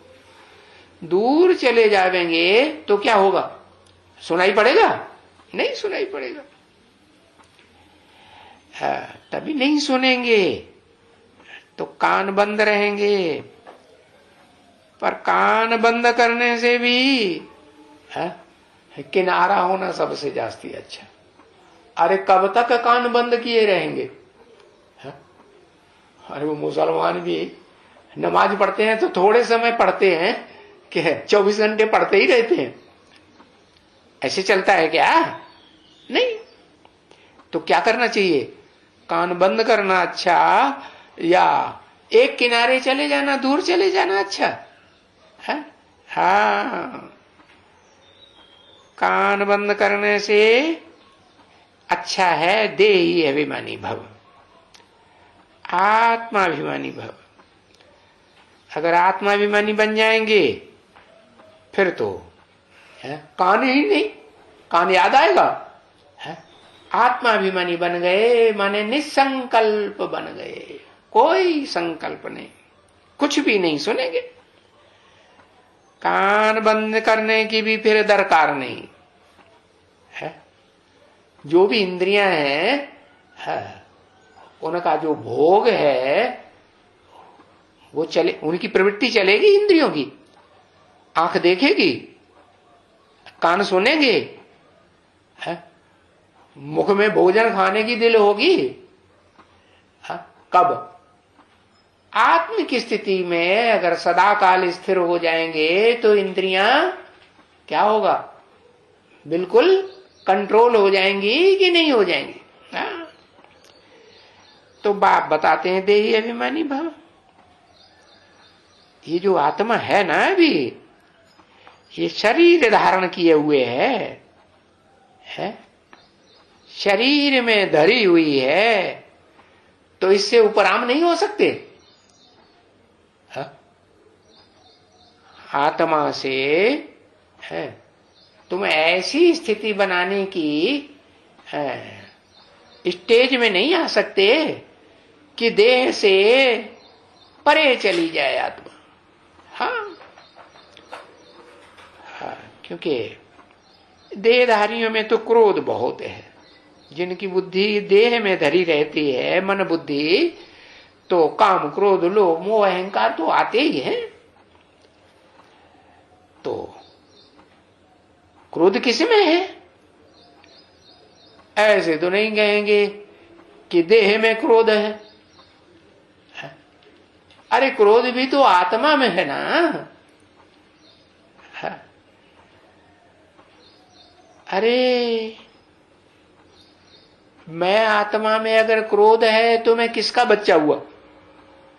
दूर चले जावेंगे तो क्या होगा, सुनाई पड़ेगा? नहीं सुनाई पड़ेगा। तभी नहीं सुनेंगे तो कान बंद रहेंगे। पर कान बंद करने से भी किनारा होना सबसे जास्ती अच्छा। अरे कब तक कान बंद किए रहेंगे? अरे वो मुसलमान भी नमाज पढ़ते हैं तो थोड़े समय पढ़ते हैं कि 24 घंटे पढ़ते ही रहते हैं, ऐसे चलता है क्या? नहीं। तो क्या करना चाहिए, कान बंद करना अच्छा या एक किनारे चले जाना, दूर चले जाना अच्छा है? हाँ, कान बंद करने से अच्छा है देही अभिमानी भव, आत्माभिमानी भव। अगर आत्माभिमानी बन जाएंगे फिर तो है कान ही नहीं, कान याद आएगा। है? आत्माभिमानी बन गए माने निसंकल्प बन गए, कोई संकल्प नहीं, कुछ भी नहीं सुनेंगे। कान बंद करने की भी फिर दरकार नहीं है। जो भी इंद्रियां हैं, उनका जो भोग है वो चले, उनकी प्रवृत्ति चलेगी इंद्रियों की। आंख देखेगी, कान सुनेंगे, है? मुख में भोजन खाने की दिल होगी। है? कब? आत्म की स्थिति में अगर सदा काल स्थिर हो जाएंगे तो इंद्रियां क्या होगा, बिल्कुल कंट्रोल हो जाएंगी कि नहीं हो जाएंगी। हाँ? तो बाप बताते हैं देही अभिमानी भव। ये जो आत्मा है ना अभी, ये शरीर धारण किए हुए है? शरीर में धरी हुई है, तो इससे उपराम नहीं हो सकते। हा? आत्मा से है तुम ऐसी स्थिति बनाने की स्टेज में नहीं आ सकते कि देह से परे चली जाए आत्मा। हाँ, हाँ, क्योंकि देहधारियों में तो क्रोध बहुत है। जिनकी बुद्धि देह में धरी रहती है, मन बुद्धि, तो काम क्रोध लोभ मोह अहंकार तो आते ही हैं। तो क्रोध किस में है? ऐसे तो नहीं कहेंगे कि देह में क्रोध है। अरे क्रोध भी तो आत्मा में है ना। अरे मैं आत्मा में अगर क्रोध है तो मैं किसका बच्चा हुआ?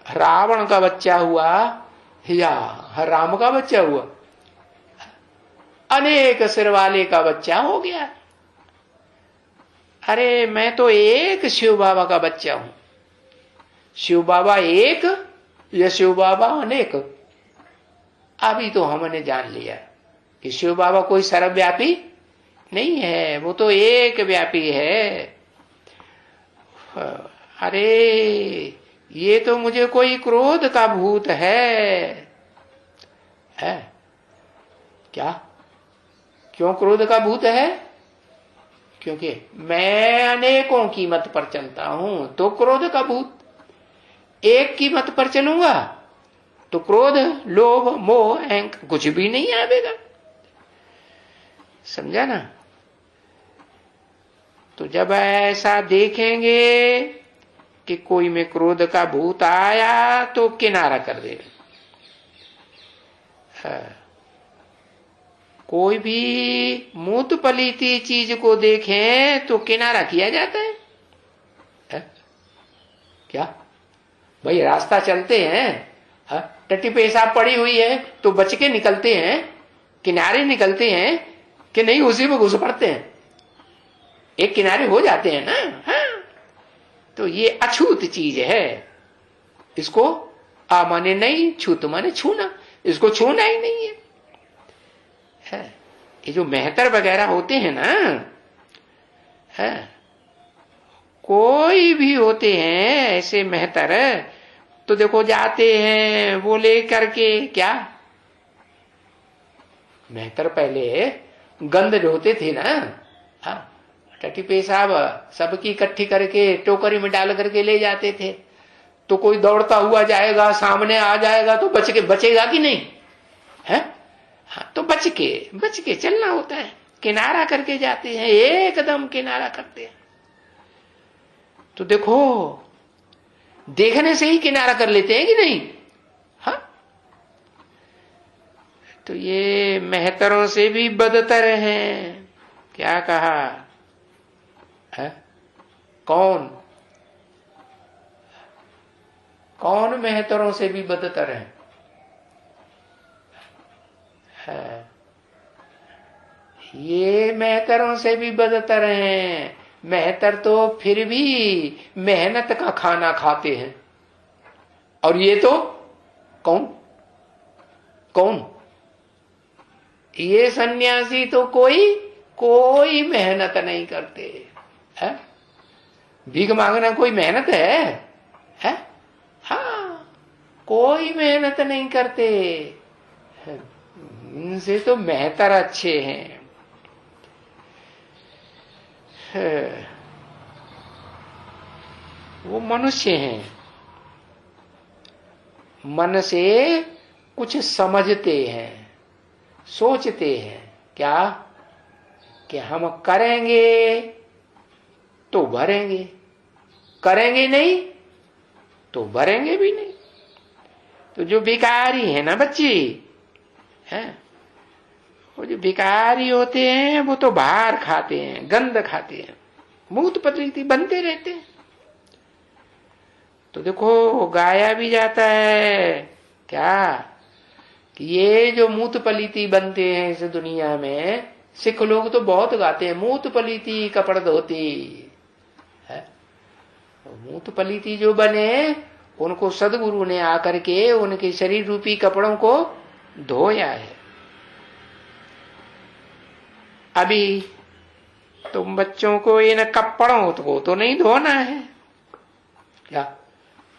रावण का बच्चा हुआ या राम का बच्चा हुआ? अनेक सिर वाले का बच्चा हो गया। अरे मैं तो एक शिव बाबा का बच्चा हूं। शिव बाबा एक या शिव बाबा अनेक? अभी तो हमने जान लिया कि शिव बाबा कोई सर्वव्यापी नहीं है, वो तो एक व्यापी है। अरे ये तो मुझे कोई क्रोध का भूत है? क्या? क्यों क्रोध का भूत है? क्योंकि मैं अनेकों की मत पर चलता हूं, तो क्रोध का भूत। एक की मत पर चलूंगा तो क्रोध लोभ मोह अहंकार कुछ भी नहीं आवेगा। समझा ना? तो जब ऐसा देखेंगे कि कोई में क्रोध का भूत आया तो किनारा कर देना। कोई भी मूत पलीती चीज को देखें तो किनारा किया जाता है? क्या भाई, रास्ता चलते हैं, टट्टी पेशाब पड़ी हुई है तो बच के निकलते हैं, किनारे निकलते हैं कि नहीं उसी में घुस पड़ते हैं? एक किनारे हो जाते हैं ना। हाँ? तो ये अछूत चीज है। इसको आ माने नहीं, छूत माने छूना, इसको छूना ही नहीं है। ये जो मेहतर वगैरह होते हैं ना, कोई भी होते हैं ऐसे मेहतर, तो देखो जाते हैं वो लेकर के क्या, मेहतर पहले गंद ढोते थे ना। हाँ, टट्टी पेशाब सबकी इकट्ठी करके टोकरी में डाल करके ले जाते थे। तो कोई दौड़ता हुआ जाएगा, सामने आ जाएगा तो बचेगा कि नहीं? है? हाँ, तो बच के चलना होता है। किनारा करके जाते हैं, एकदम किनारा करते हैं। तो देखो, देखने से ही किनारा कर लेते हैं कि नहीं? हाँ, तो ये मेहतरों से भी बदतर हैं। क्या कहा है? कौन मेहतरों से भी बदतर है? ये मेहतरों से भी बदतर हैं। मेहतर तो फिर भी मेहनत का खाना खाते हैं, और ये तो कौन ये सन्यासी तो कोई मेहनत नहीं करते है। भीख मांगना कोई मेहनत है? हाँ, कोई मेहनत नहीं करते। इनसे तो मेहतर अच्छे हैं। वो मनुष्य हैं, मन से कुछ समझते हैं, सोचते हैं। क्या कि हम करेंगे तो भरेंगे, करेंगे नहीं तो भरेंगे भी नहीं। तो जो भिखारी है ना बच्ची है, वो जो भिखारी होते हैं वो तो बाहर खाते हैं, गंद खाते हैं, मूत पलीती बनते रहते हैं। तो देखो गाया भी जाता है क्या कि ये जो मूत पलीती बनते हैं इस दुनिया में, सिख लोग तो बहुत गाते हैं, मूत पलीती कपड़ धोती है। मूत पलीती जो बने उनको सदगुरु ने आकर के उनके शरीर रूपी कपड़ों को धोया है। अभी तुम बच्चों को इन कपड़ों को तो नहीं धोना है क्या?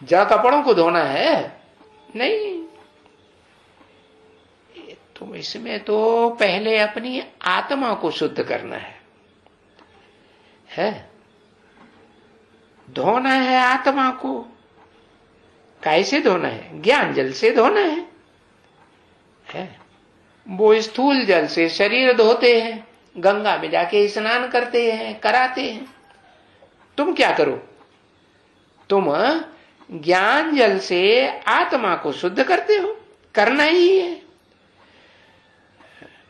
जड़ कपड़ों को धोना है नहीं, तुम इसमें तो पहले अपनी आत्मा को शुद्ध करना है? धोना है आत्मा को। कैसे धोना है? ज्ञान जल से धोना है? वो स्थूल जल से शरीर धोते हैं, गंगा में जाके स्नान करते हैं, कराते हैं। तुम क्या करो? तुम ज्ञान जल से आत्मा को शुद्ध करते हो, करना ही है।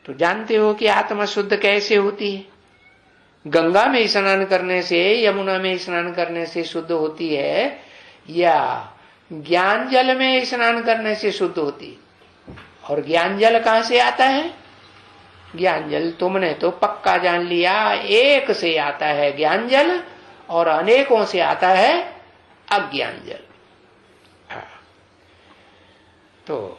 तो जानते हो कि आत्मा शुद्ध कैसे होती है? गंगा में स्नान करने से, यमुना में स्नान करने से शुद्ध होती है, या ज्ञान जल में स्नान करने से शुद्ध होती है? और ज्ञान जल कहां से आता है? ज्ञान जल तुमने तो पक्का जान लिया, एक से आता है ज्ञान जल और अनेकों से आता है अज्ञान जल। तो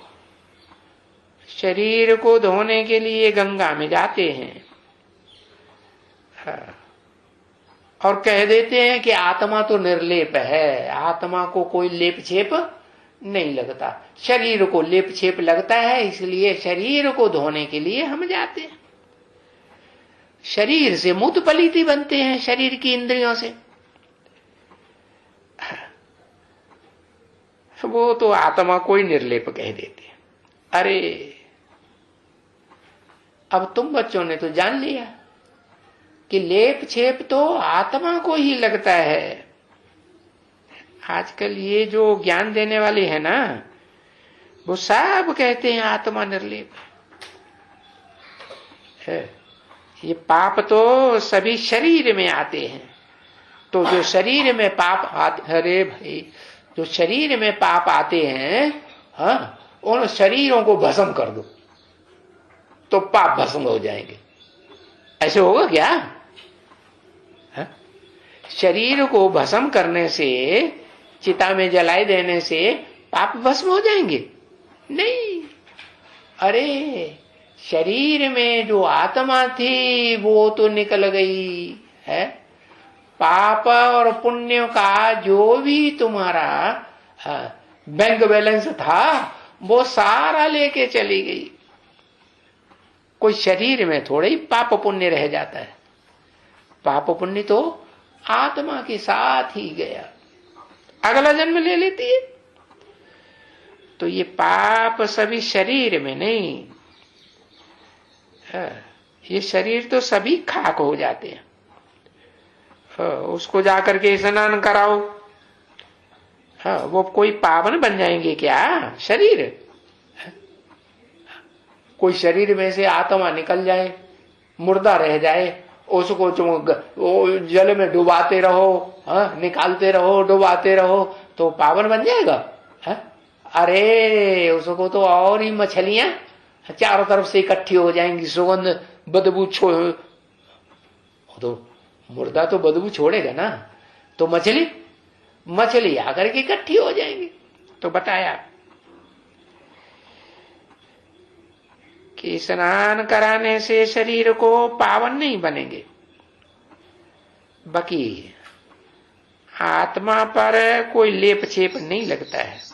शरीर को धोने के लिए गंगा में जाते हैं और कह देते हैं कि आत्मा तो निर्लेप है, आत्मा को कोई लेप छेप नहीं लगता, शरीर को लेप छेप लगता है, इसलिए शरीर को धोने के लिए हम जाते हैं। शरीर से मूत पलीती बनते हैं, शरीर की इंद्रियों से। वो तो आत्मा को ही निर्लेप कह देते हैं। अरे अब तुम बच्चों ने तो जान लिया कि लेप छेप तो आत्मा को ही लगता है। आजकल ये जो ज्ञान देने वाले हैं ना, वो सब कहते हैं आत्मा निर्लेप है। ये पाप तो सभी शरीर में आते हैं। तो जो शरीर में पाप आते, अरे भाई जो शरीर में पाप आते हैं, हाँ, उन शरीरों को भस्म कर दो तो पाप भस्म हो जाएंगे। ऐसे होगा क्या? हाँ? शरीर को भस्म करने से, चिता में जलाए देने से पाप भस्म हो जाएंगे? नहीं। अरे शरीर में जो आत्मा थी वो तो निकल गई है। पाप और पुण्य का जो भी तुम्हारा बैंक बैलेंस था वो सारा लेके चली गई। कोई शरीर में थोड़े ही पाप पुण्य रह जाता है। पाप पुण्य तो आत्मा के साथ ही गया, अगला जन्म ले लेती है। तो ये पाप सभी शरीर में नहीं, ये शरीर तो सभी खाक हो जाते हैं। उसको जाकर के स्नान कराओ, वो कोई पावन बन जाएंगे क्या शरीर? कोई शरीर में से आत्मा निकल जाए, मुर्दा रह जाए, उसको जल में डुबाते रहो, निकालते रहो, डुबाते रहो, तो पावन बन जाएगा? अरे उसको तो और ही मछलियां चारों तरफ से इकट्ठी हो जाएंगी, सुगंध बदबू छोड़। तो मुर्दा तो बदबू छोड़ेगा ना, तो मछली आकर के इकट्ठी हो जाएंगी। तो बताया कि स्नान कराने से शरीर को पावन नहीं बनेंगे, बाकी आत्मा पर कोई लेप छेप नहीं लगता है?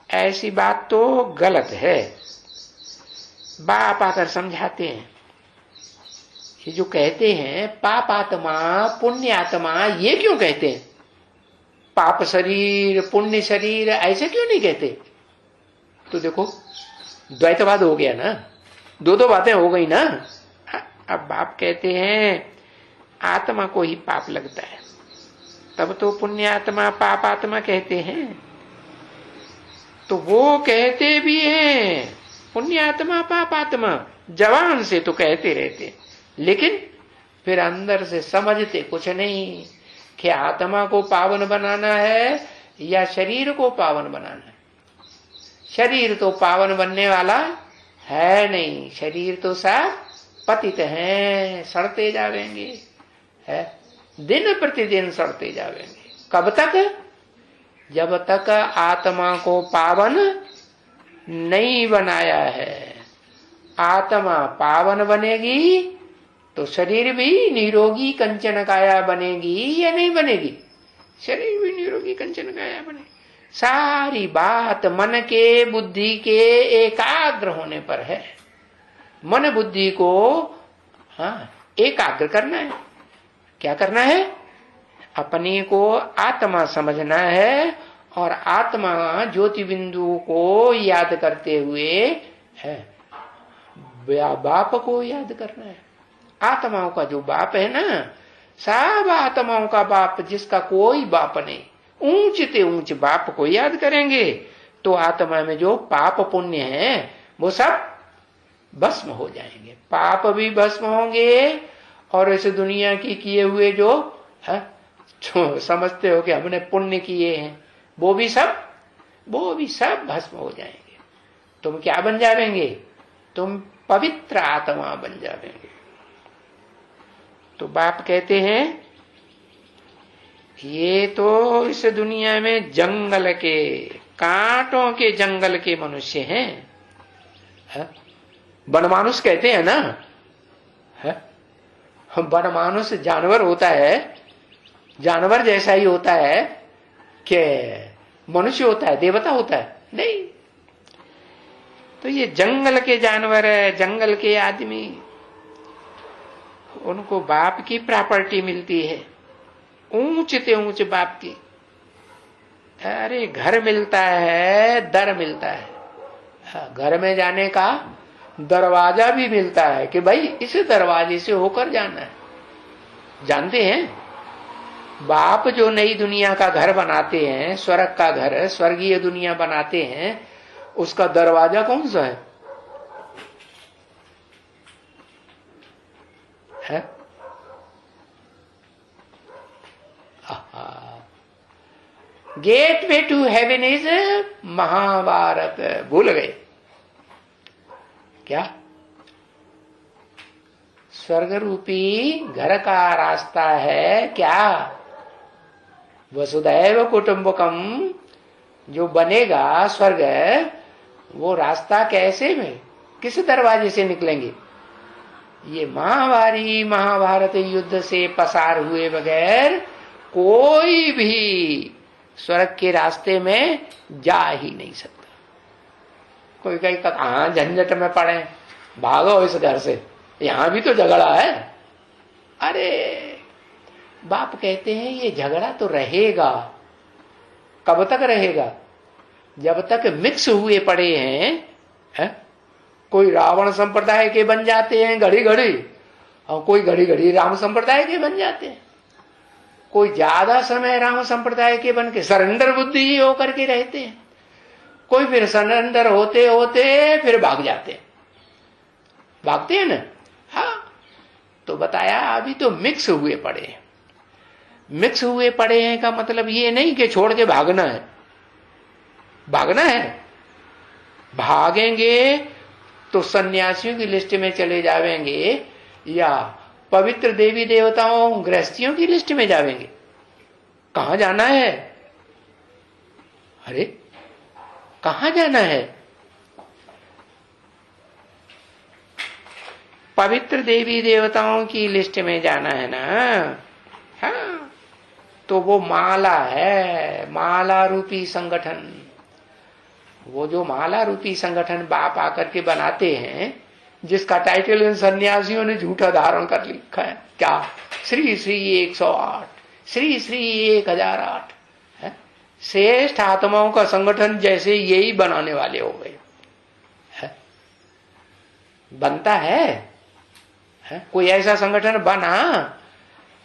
ऐसी बात तो गलत है। बाप आकर समझाते हैं, ये जो कहते हैं पाप आत्मा पुण्य आत्मा, ये क्यों कहते हैं? पाप शरीर पुण्य शरीर ऐसे क्यों नहीं कहते? तो देखो द्वैतवाद हो गया ना, दो बातें हो गई ना। अब बाप कहते हैं आत्मा को ही पाप लगता है, तब तो पुण्य आत्मा पाप आत्मा कहते हैं। तो वो कहते भी हैं पुण्य आत्मा पाप आत्मा जवान से तो कहते रहते, लेकिन फिर अंदर से समझते कुछ नहीं कि आत्मा को पावन बनाना है या शरीर को पावन बनाना है। शरीर तो पावन बनने वाला है नहीं, शरीर तो सब पतित हैं, सड़ते जावेंगे, है दिन प्रतिदिन सड़ते जावेंगे। कब तक? जब तक आत्मा को पावन नहीं बनाया है। आत्मा पावन बनेगी तो शरीर भी निरोगी कंचन काया बनेगी या नहीं बनेगी? शरीर भी निरोगी कंचन काया बनेगी। सारी बात मन के बुद्धि के एकाग्र होने पर है। मन बुद्धि को एकाग्र करना है। क्या करना है? अपने को आत्मा समझना है और आत्मा ज्योति बिंदु को याद करते हुए है बाप को याद करना है। आत्माओं का जो बाप है ना, सब आत्माओं का बाप जिसका कोई बाप नहीं, ऊंच ते ऊंच बाप को याद करेंगे तो आत्मा में जो पाप पुण्य है वो सब भस्म हो जाएंगे। पाप भी भस्म होंगे और इस दुनिया की किए हुए जो समझते हो कि हमने पुण्य किए हैं वो भी सब भस्म हो जाएंगे। तुम क्या बन जाएंगे? तुम पवित्र आत्मा बन जाएंगे। तो बाप कहते हैं ये तो इस दुनिया में जंगल के, कांटों के जंगल के मनुष्य हैं। बनमानुष कहते हैं ना, बनमानुष जानवर होता है, जानवर जैसा ही होता है कि मनुष्य होता है, देवता होता है? नहीं। तो ये जंगल के जानवर है, जंगल के आदमी, उनको बाप की प्रॉपर्टी मिलती है, ऊंच ते ऊंच बाप की। अरे घर मिलता है, दर मिलता है, घर में जाने का दरवाजा भी मिलता है कि भाई इस दरवाजे से होकर जाना है। जानते हैं बाप जो नई दुनिया का घर बनाते हैं, स्वर्ग का घर, स्वर्गीय दुनिया बनाते हैं, उसका दरवाजा कौन सा है? Gateway to heaven is Mahabharat. भूल गए क्या? स्वर्ग रूपी घर का रास्ता है क्या? वसुदैव कुटुंबकम जो बनेगा स्वर्ग, वो रास्ता कैसे में, किस दरवाजे से निकलेंगे? ये महाभारी महाभारत युद्ध से पसार हुए बगैर कोई भी स्वर्ग के रास्ते में जा ही नहीं सकता। कोई कहीं का कहां झंझट में पड़े, भागो इस घर से, यहां भी तो झगड़ा है। अरे बाप कहते हैं ये झगड़ा तो रहेगा। कब तक रहेगा? जब तक मिक्स हुए पड़े हैं, कोई रावण संप्रदाय के बन जाते हैं घड़ी घड़ी, और कोई घड़ी घड़ी राम संप्रदाय के बन जाते हैं। कोई ज्यादा समय राम संप्रदाय के बन के सरेंडर बुद्धि ही होकर के रहते हैं। कोई फिर सरेंडर होते होते फिर भाग जाते हैं, भागते हैं ना। हाँ, तो बताया अभी तो मिक्स हुए पड़े हैं। मिक्स हुए पड़े हैं का मतलब ये नहीं कि छोड़ के भागना है। भागना है, भागेंगे तो सन्यासियों की लिस्ट में चले जावेंगे या पवित्र देवी देवताओं गृहस्थियों की लिस्ट में जावेंगे। कहां जाना है? अरे कहां जाना है? पवित्र देवी देवताओं की लिस्ट में जाना है ना। हाँ, तो वो माला है, माला रूपी संगठन। वो जो माला रूपी संगठन बाप आकर के बनाते हैं, जिसका टाइटल इन सन्यासियों ने झूठा धारण कर लिखा है, क्या? श्री श्री 108, श्री श्री 1008 है। श्रेष्ठ आत्माओं का संगठन जैसे यही बनाने वाले हो गए है? बनता है? कोई ऐसा संगठन बना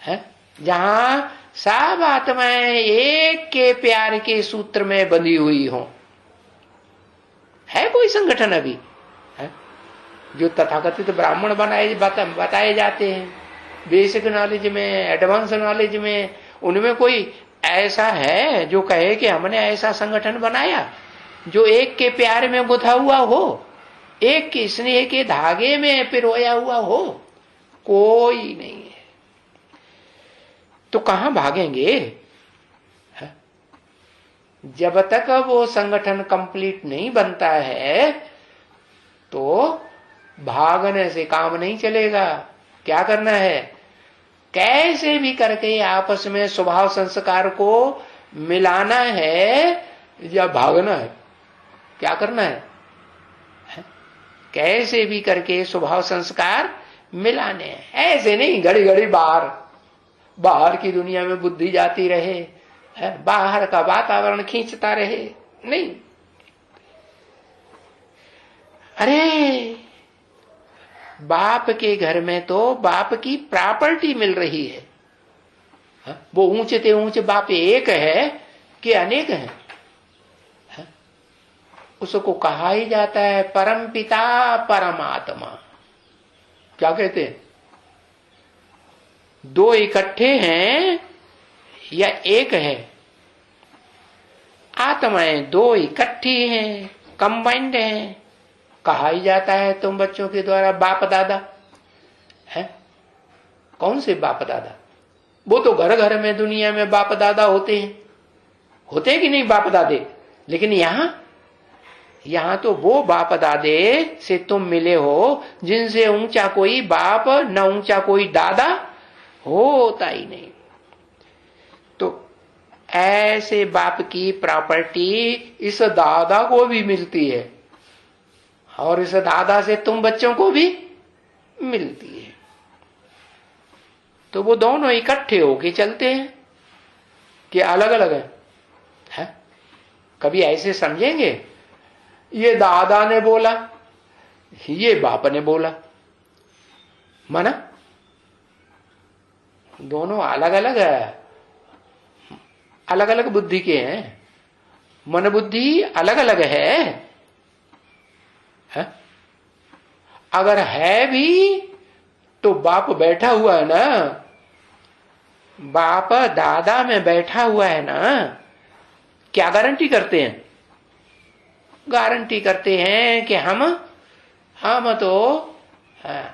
है जहां सब आत्माएं एक के प्यार के सूत्र में बंधी हुई हो? है कोई संगठन अभी? जो तथाकथित ब्राह्मण बताए जाते हैं, बेसिक नॉलेज में, एडवांस नॉलेज में, उनमें कोई ऐसा है जो कहे कि हमने ऐसा संगठन बनाया जो एक के प्यार में गुथा हुआ हो, एक के स्नेह के धागे में पिरोया हुआ हो? कोई नहीं है। तो कहां भागेंगे? जब तक वो संगठन कंप्लीट नहीं बनता है तो भागने से काम नहीं चलेगा। क्या करना है? कैसे भी करके आपस में स्वभाव संस्कार को मिलाना है या भागना है? क्या करना है? कैसे भी करके स्वभाव संस्कार मिलाने हैं। ऐसे नहीं घड़ी घड़ी बाहर की दुनिया में बुद्धि जाती रहे, बाहर का वातावरण खींचता रहे, नहीं। अरे बाप के घर में तो बाप की प्रॉपर्टी मिल रही है। वो ऊंचे ते ऊंचे बाप एक है कि अनेक है? उसको कहा ही जाता है परम पिता परमात्मा। क्या कहते हैं? दो इकट्ठे हैं या एक है? आत्माएं दो इकट्ठी हैं, कंबाइंड हैं। कहा ही जाता है तुम बच्चों के द्वारा बाप दादा है। कौन से बाप दादा? वो तो घर घर में दुनिया में बाप दादा होते हैं, होते हैं कि नहीं बाप दादे? लेकिन यहां तो वो बाप दादे से तुम मिले हो जिनसे ऊंचा कोई बाप न ऊंचा कोई दादा होता ही नहीं। तो ऐसे बाप की प्रॉपर्टी इस दादा को भी मिलती है और इस दादा से तुम बच्चों को भी मिलती है। तो वो दोनों इकट्ठे होके चलते हैं कि अलग अलग है? कभी ऐसे समझेंगे ये दादा ने बोला, ये बाप ने बोला, माना दोनों अलग अलग है, अलग अलग बुद्धि के हैं, मन बुद्धि अलग अलग है? अगर है भी तो बाप बैठा हुआ है ना, बाप दादा में बैठा हुआ है ना। क्या गारंटी करते हैं? गारंटी करते हैं कि हम तो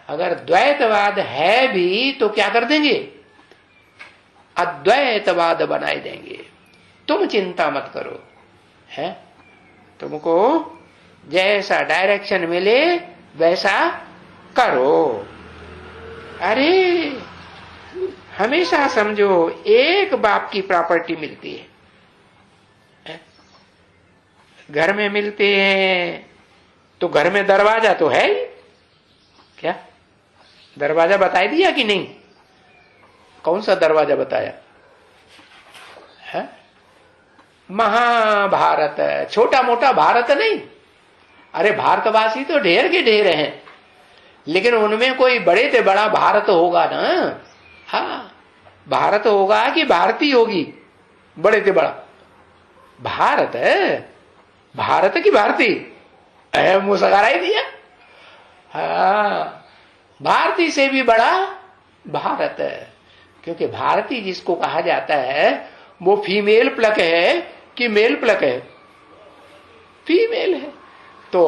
अगर द्वैतवाद है भी तो क्या कर देंगे? अद्वैतवाद बनाए देंगे। तुम चिंता मत करो, है? तुमको जैसा डायरेक्शन मिले वैसा करो। अरे हमेशा समझो एक बाप की प्रॉपर्टी मिलती है। घर में मिलते हैं तो घर में दरवाजा तो है ही। क्या दरवाजा बताई दिया कि नहीं? कौन सा दरवाजा बताया है? महाभारत, छोटा मोटा भारत नहीं। अरे भारतवासी तो ढेर के ढेर हैं, लेकिन उनमें कोई बड़े से बड़ा भारत होगा ना। हाँ, भारत होगा कि भारती होगी? बड़े से बड़ा भारत है। भारत की भारती मुस्करा ही दिया। हाँ, भारती से भी बड़ा भारत है, क्योंकि भारती जिसको कहा जाता है वो फीमेल प्लक है कि मेल प्लक है? फीमेल है। तो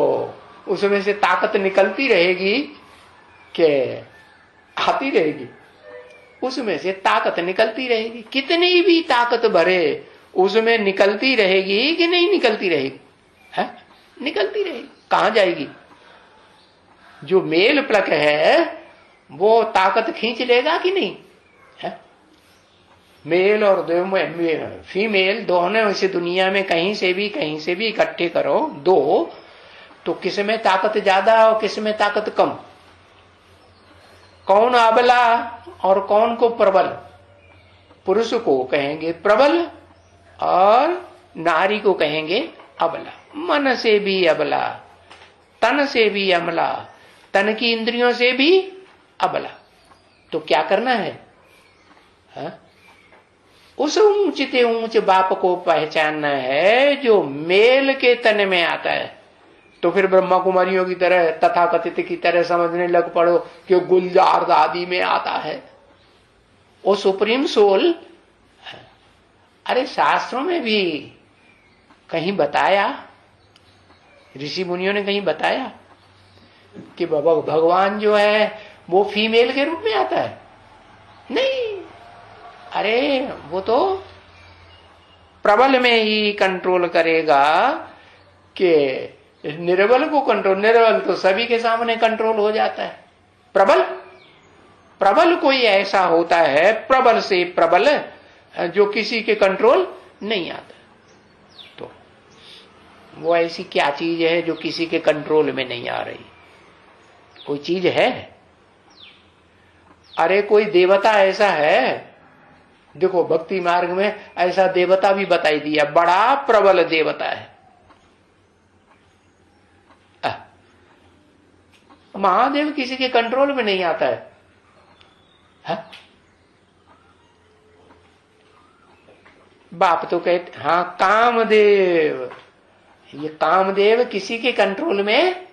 उसमें से ताकत निकलती रहेगी कि आती रहेगी? उसमें से ताकत निकलती रहेगी। कितनी भी ताकत भरे उसमें निकलती रहेगी कि नहीं निकलती रहेगी? है? निकलती रहेगी। कहां जाएगी? जो मेल प्लक है वो ताकत खींच लेगा कि नहीं? है? मेल और फीमेल दोनों इस दुनिया में कहीं से भी इकट्ठे करो दो, तो किस में ताकत ज्यादा और किस में ताकत कम? कौन अबला और कौन को प्रबल? पुरुष को कहेंगे प्रबल और नारी को कहेंगे अबला। मन से भी अबला, तन से भी अमला, तन की इंद्रियों से भी अबला। तो क्या करना है? उस ऊंचते ऊंच बाप को पहचानना है जो मेल के तन में आता है। तो फिर ब्रह्मा कुमारियों की तरह तथाकथित की तरह समझने लग पड़ो कि गुलजार आदि में आता है वो सुप्रीम सोल। अरे शास्त्रों में भी कहीं बताया, ऋषि मुनियों ने कहीं बताया कि भगवान जो है वो फीमेल के रूप में आता है? नहीं, अरे वो तो प्रबल में ही कंट्रोल करेगा कि निर्बल को कंट्रोल, निर्बल तो सभी के सामने कंट्रोल हो जाता है। प्रबल प्रबल कोई ऐसा होता है, प्रबल से प्रबल, जो किसी के कंट्रोल नहीं आता। तो वो ऐसी क्या चीज है जो किसी के कंट्रोल में नहीं आ रही? कोई चीज है? अरे कोई देवता ऐसा है, देखो भक्ति मार्ग में ऐसा देवता भी बताई दिया, बड़ा प्रबल देवता है। महादेव किसी के कंट्रोल में नहीं आता है? बाप तो कहते हाँ कामदेव, ये कामदेव किसी के कंट्रोल में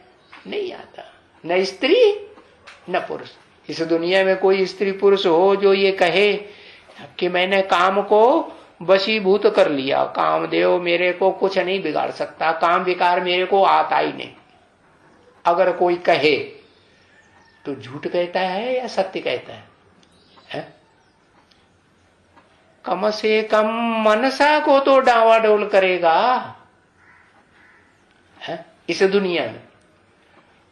नहीं आता, न स्त्री न पुरुष। इस दुनिया में कोई स्त्री पुरुष हो जो ये कहे कि मैंने काम को वशीभूत कर लिया, कामदेव मेरे को कुछ नहीं बिगाड़ सकता, काम विकार मेरे को आता ही नहीं, अगर कोई कहे तो झूठ कहता है या सत्य कहता है? कम से कम मनसा को तो डावाडोल करेगा है? इस दुनिया में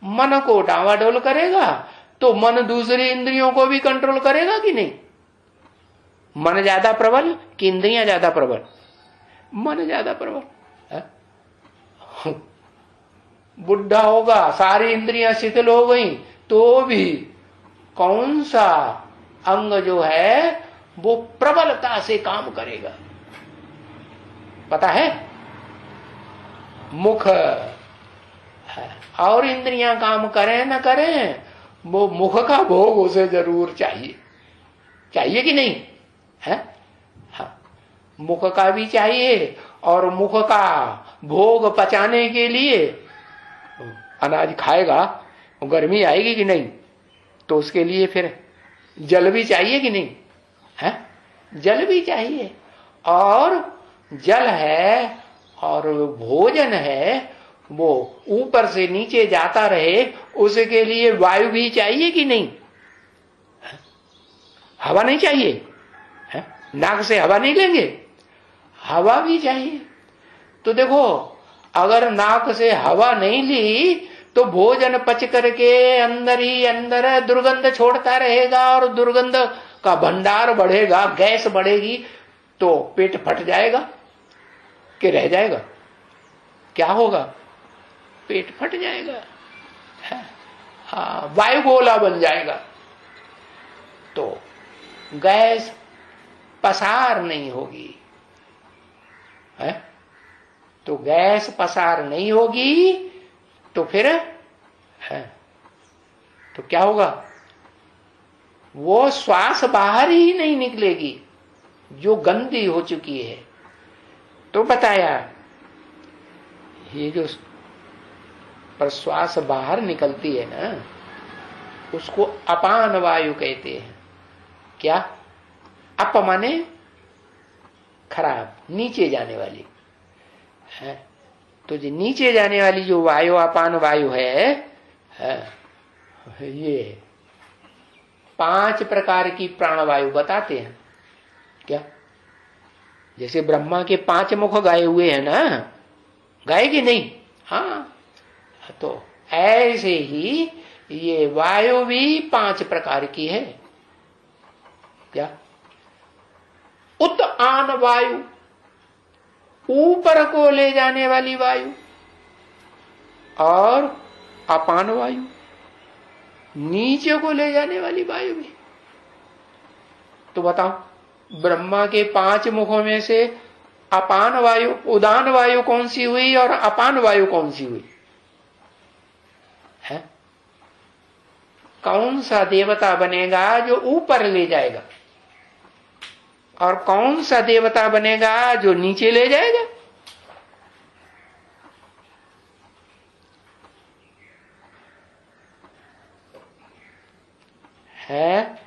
मन को डावाडोल करेगा तो मन दूसरी इंद्रियों को भी कंट्रोल करेगा कि नहीं? मन ज्यादा प्रबल कि इंद्रियां ज्यादा प्रबल? मन ज्यादा प्रबल। बुढ़ा होगा, सारी इंद्रियां शिथिल हो गई तो भी कौन सा अंग जो है वो प्रबलता से काम करेगा? पता है? मुख। और इंद्रियां काम करें न करें, वो मुख का भोग उसे जरूर चाहिए। चाहिए कि नहीं है? हाँ, मुख का भी चाहिए, और मुख का भोग पचाने के लिए अनाज खाएगा, गर्मी आएगी कि नहीं, तो उसके लिए फिर जल भी चाहिए कि नहीं है? जल भी चाहिए, और जल है और भोजन है वो ऊपर से नीचे जाता रहे, उसके लिए वायु भी चाहिए कि नहीं? हवा नहीं चाहिए है? नाक से हवा नहीं लेंगे, हवा भी चाहिए। तो देखो, अगर नाक से हवा नहीं ली तो भोजन पच करके अंदर ही अंदर दुर्गंध छोड़ता रहेगा, और दुर्गंध का भंडार बढ़ेगा, गैस बढ़ेगी, तो पेट फट जाएगा कि रह जाएगा? क्या होगा? पेट फट जाएगा, हाँ, वायुगोला बन जाएगा। तो गैस पसार नहीं होगी है? तो गैस पसार नहीं होगी तो फिर है, तो क्या होगा? वो श्वास बाहर ही नहीं निकलेगी जो गंदी हो चुकी है। तो बताया ये जो प्रश्वास बाहर निकलती है ना, उसको अपान वायु कहते हैं। क्या? अप माने खराब, नीचे जाने वाली है। तो जो नीचे जाने वाली जो वायु अपान वायु है, ये 5 प्रकार की प्राणवायु बताते हैं। क्या? जैसे ब्रह्मा के 5 मुख गाए हुए हैं ना, गाए कि नहीं? हाँ, तो ऐसे ही ये वायु भी 5 प्रकार की है। क्या? उत आन वायु, ऊपर को ले जाने वाली वायु, और अपान वायु, नीचे को ले जाने वाली वायु भी। तो बताओ, ब्रह्मा के 5 मुखों में से अपान वायु, उदान वायु कौन सी हुई और अपान वायु कौन सी हुई है? कौन सा देवता बनेगा जो ऊपर ले जाएगा, और कौन सा देवता बनेगा जो नीचे ले जाएगा? है।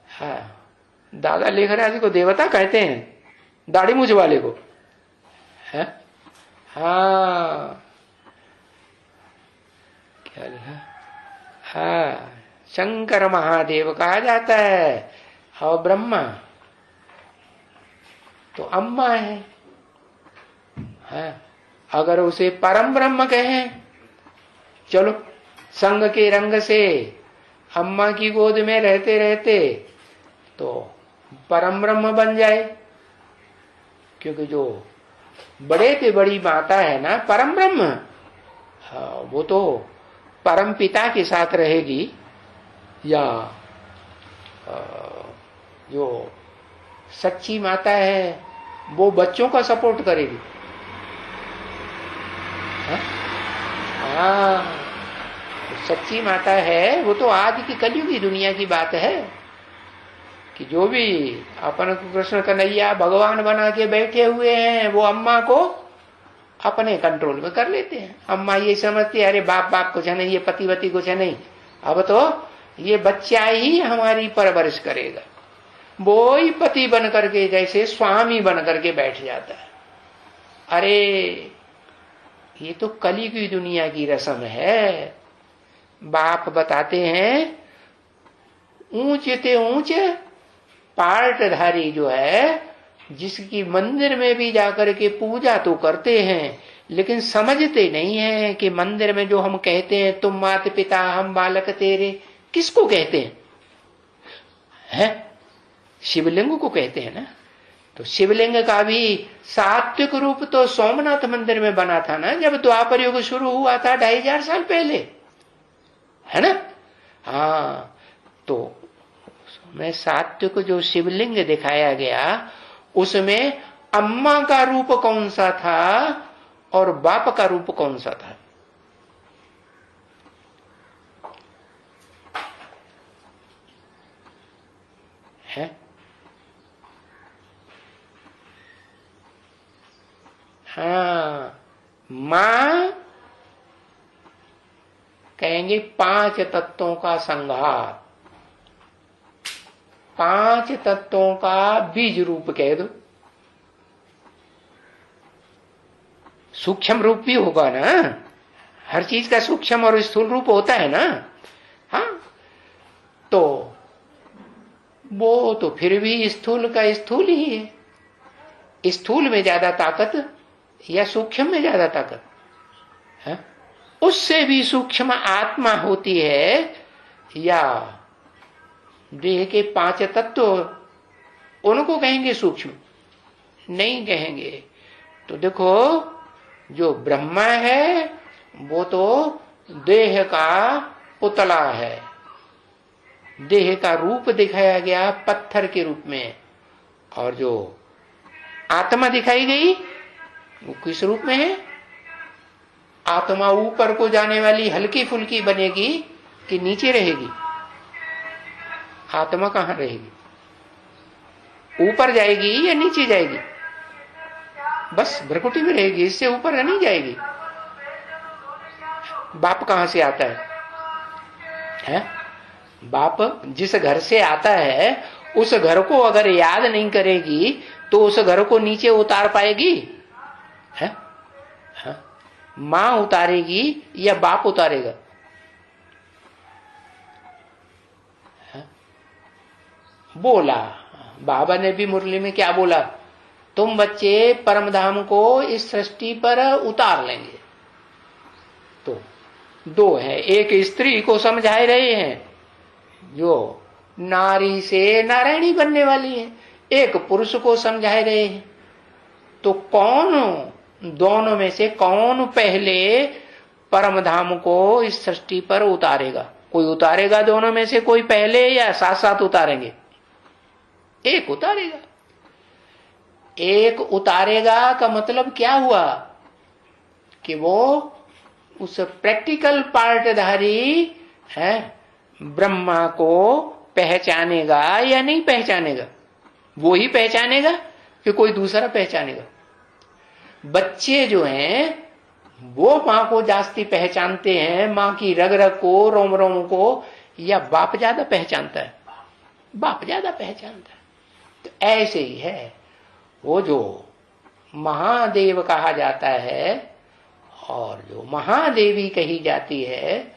हाँ, दादा लेखराज को देवता कहते हैं, दाढ़ी मूछ वाले को है। हाँ, क्या लिखा? हाँ, शंकर महादेव कहा जाता है और ब्रह्मा तो अम्मा है। हाँ, अगर उसे परम ब्रह्म कहें, चलो संग के रंग से अम्मा की गोद में रहते रहते तो परम ब्रह्म बन जाए, क्योंकि जो बड़े से बड़ी माता है ना परम ब्रह्म, हाँ, वो तो परम पिता के साथ रहेगी, या जो सच्ची माता है वो बच्चों का सपोर्ट करेगी। हाँ, सच्ची माता है वो तो आज की कलयुग की दुनिया की बात है कि जो भी अपन कृष्ण कन्हैया भगवान बना के बैठे हुए हैं वो अम्मा को अपने कंट्रोल में कर लेते हैं। अम्मा ये समझती है अरे बाप बाप कुछ है नहीं, ये पति वती कुछ है नहीं, अब तो ये बच्चा ही हमारी परवरिश करेगा। वो ही पति बन करके जैसे स्वामी बन करके बैठ जाता है। अरे ये तो कली की दुनिया की रस्म है। बाप बताते हैं ऊंचे ते ऊंचे पार्टधारी जो है, जिसकी मंदिर में भी जाकर के पूजा तो करते हैं लेकिन समझते नहीं है कि मंदिर में जो हम कहते हैं तुम माता पिता हम बालक तेरे, किसको कहते हैं? शिवलिंग को कहते हैं ना। तो शिवलिंग का भी सात्विक रूप तो सोमनाथ मंदिर में बना था ना, जब द्वापर युग शुरू हुआ था 2500 साल पहले, है ना। हाँ, तो में सात्विक जो शिवलिंग दिखाया गया उसमें अम्मा का रूप कौन सा था और बाप का रूप कौन सा था? है? हाँ, मां कहेंगे 5 तत्वों का संघात, 5 तत्वों का बीज रूप कह दो। सूक्ष्म रूप भी होगा ना, हर चीज का सूक्ष्म और स्थूल रूप होता है ना। हाँ, तो वो तो फिर भी स्थूल का स्थूल ही है। स्थूल में ज्यादा ताकत या सूक्ष्म में ज्यादा ताकत है? उससे भी सूक्ष्म आत्मा होती है या देह के 5 तत्व, उनको कहेंगे सूक्ष्म? नहीं कहेंगे। तो देखो जो ब्रह्मा है वो तो देह का पुतला है, देह का रूप दिखाया गया पत्थर के रूप में, और जो आत्मा दिखाई गई वो किस रूप में है? आत्मा ऊपर को जाने वाली हल्की फुल्की बनेगी कि नीचे रहेगी? आत्मा कहां रहेगी? ऊपर जाएगी या नीचे जाएगी? बस भ्रकुटी में रहेगी, इससे ऊपर नहीं जाएगी। बाप कहां से आता है? बाप जिस घर से आता है उस घर को अगर याद नहीं करेगी तो उस घर को नीचे उतार पाएगी? है? हाँ? मां उतारेगी या बाप उतारेगा? बोला बाबा ने भी मुरली में क्या बोला? तुम बच्चे परमधाम को इस सृष्टि पर उतार लेंगे। तो 2 है, एक स्त्री को समझा रहे हैं जो नारी से नारायणी बनने वाली है, एक पुरुष को समझा रहे हैं। तो कौन दोनों में से कौन पहले परमधाम को इस सृष्टि पर उतारेगा? कोई उतारेगा दोनों में से, कोई पहले या साथ साथ उतारेंगे? एक उतारेगा। एक उतारेगा का मतलब क्या हुआ कि वो उस प्रैक्टिकल पार्टधारी है ब्रह्मा को पहचानेगा या नहीं पहचानेगा? वो ही पहचानेगा कि कोई दूसरा पहचानेगा? बच्चे जो हैं वो माँ को जास्ती पहचानते हैं, माँ की रग रग को, रोम रोम को, या बाप ज्यादा पहचानता है? बाप ज्यादा पहचानता है। तो ऐसे ही है, वो जो महादेव कहा जाता है और जो महादेवी कही जाती है,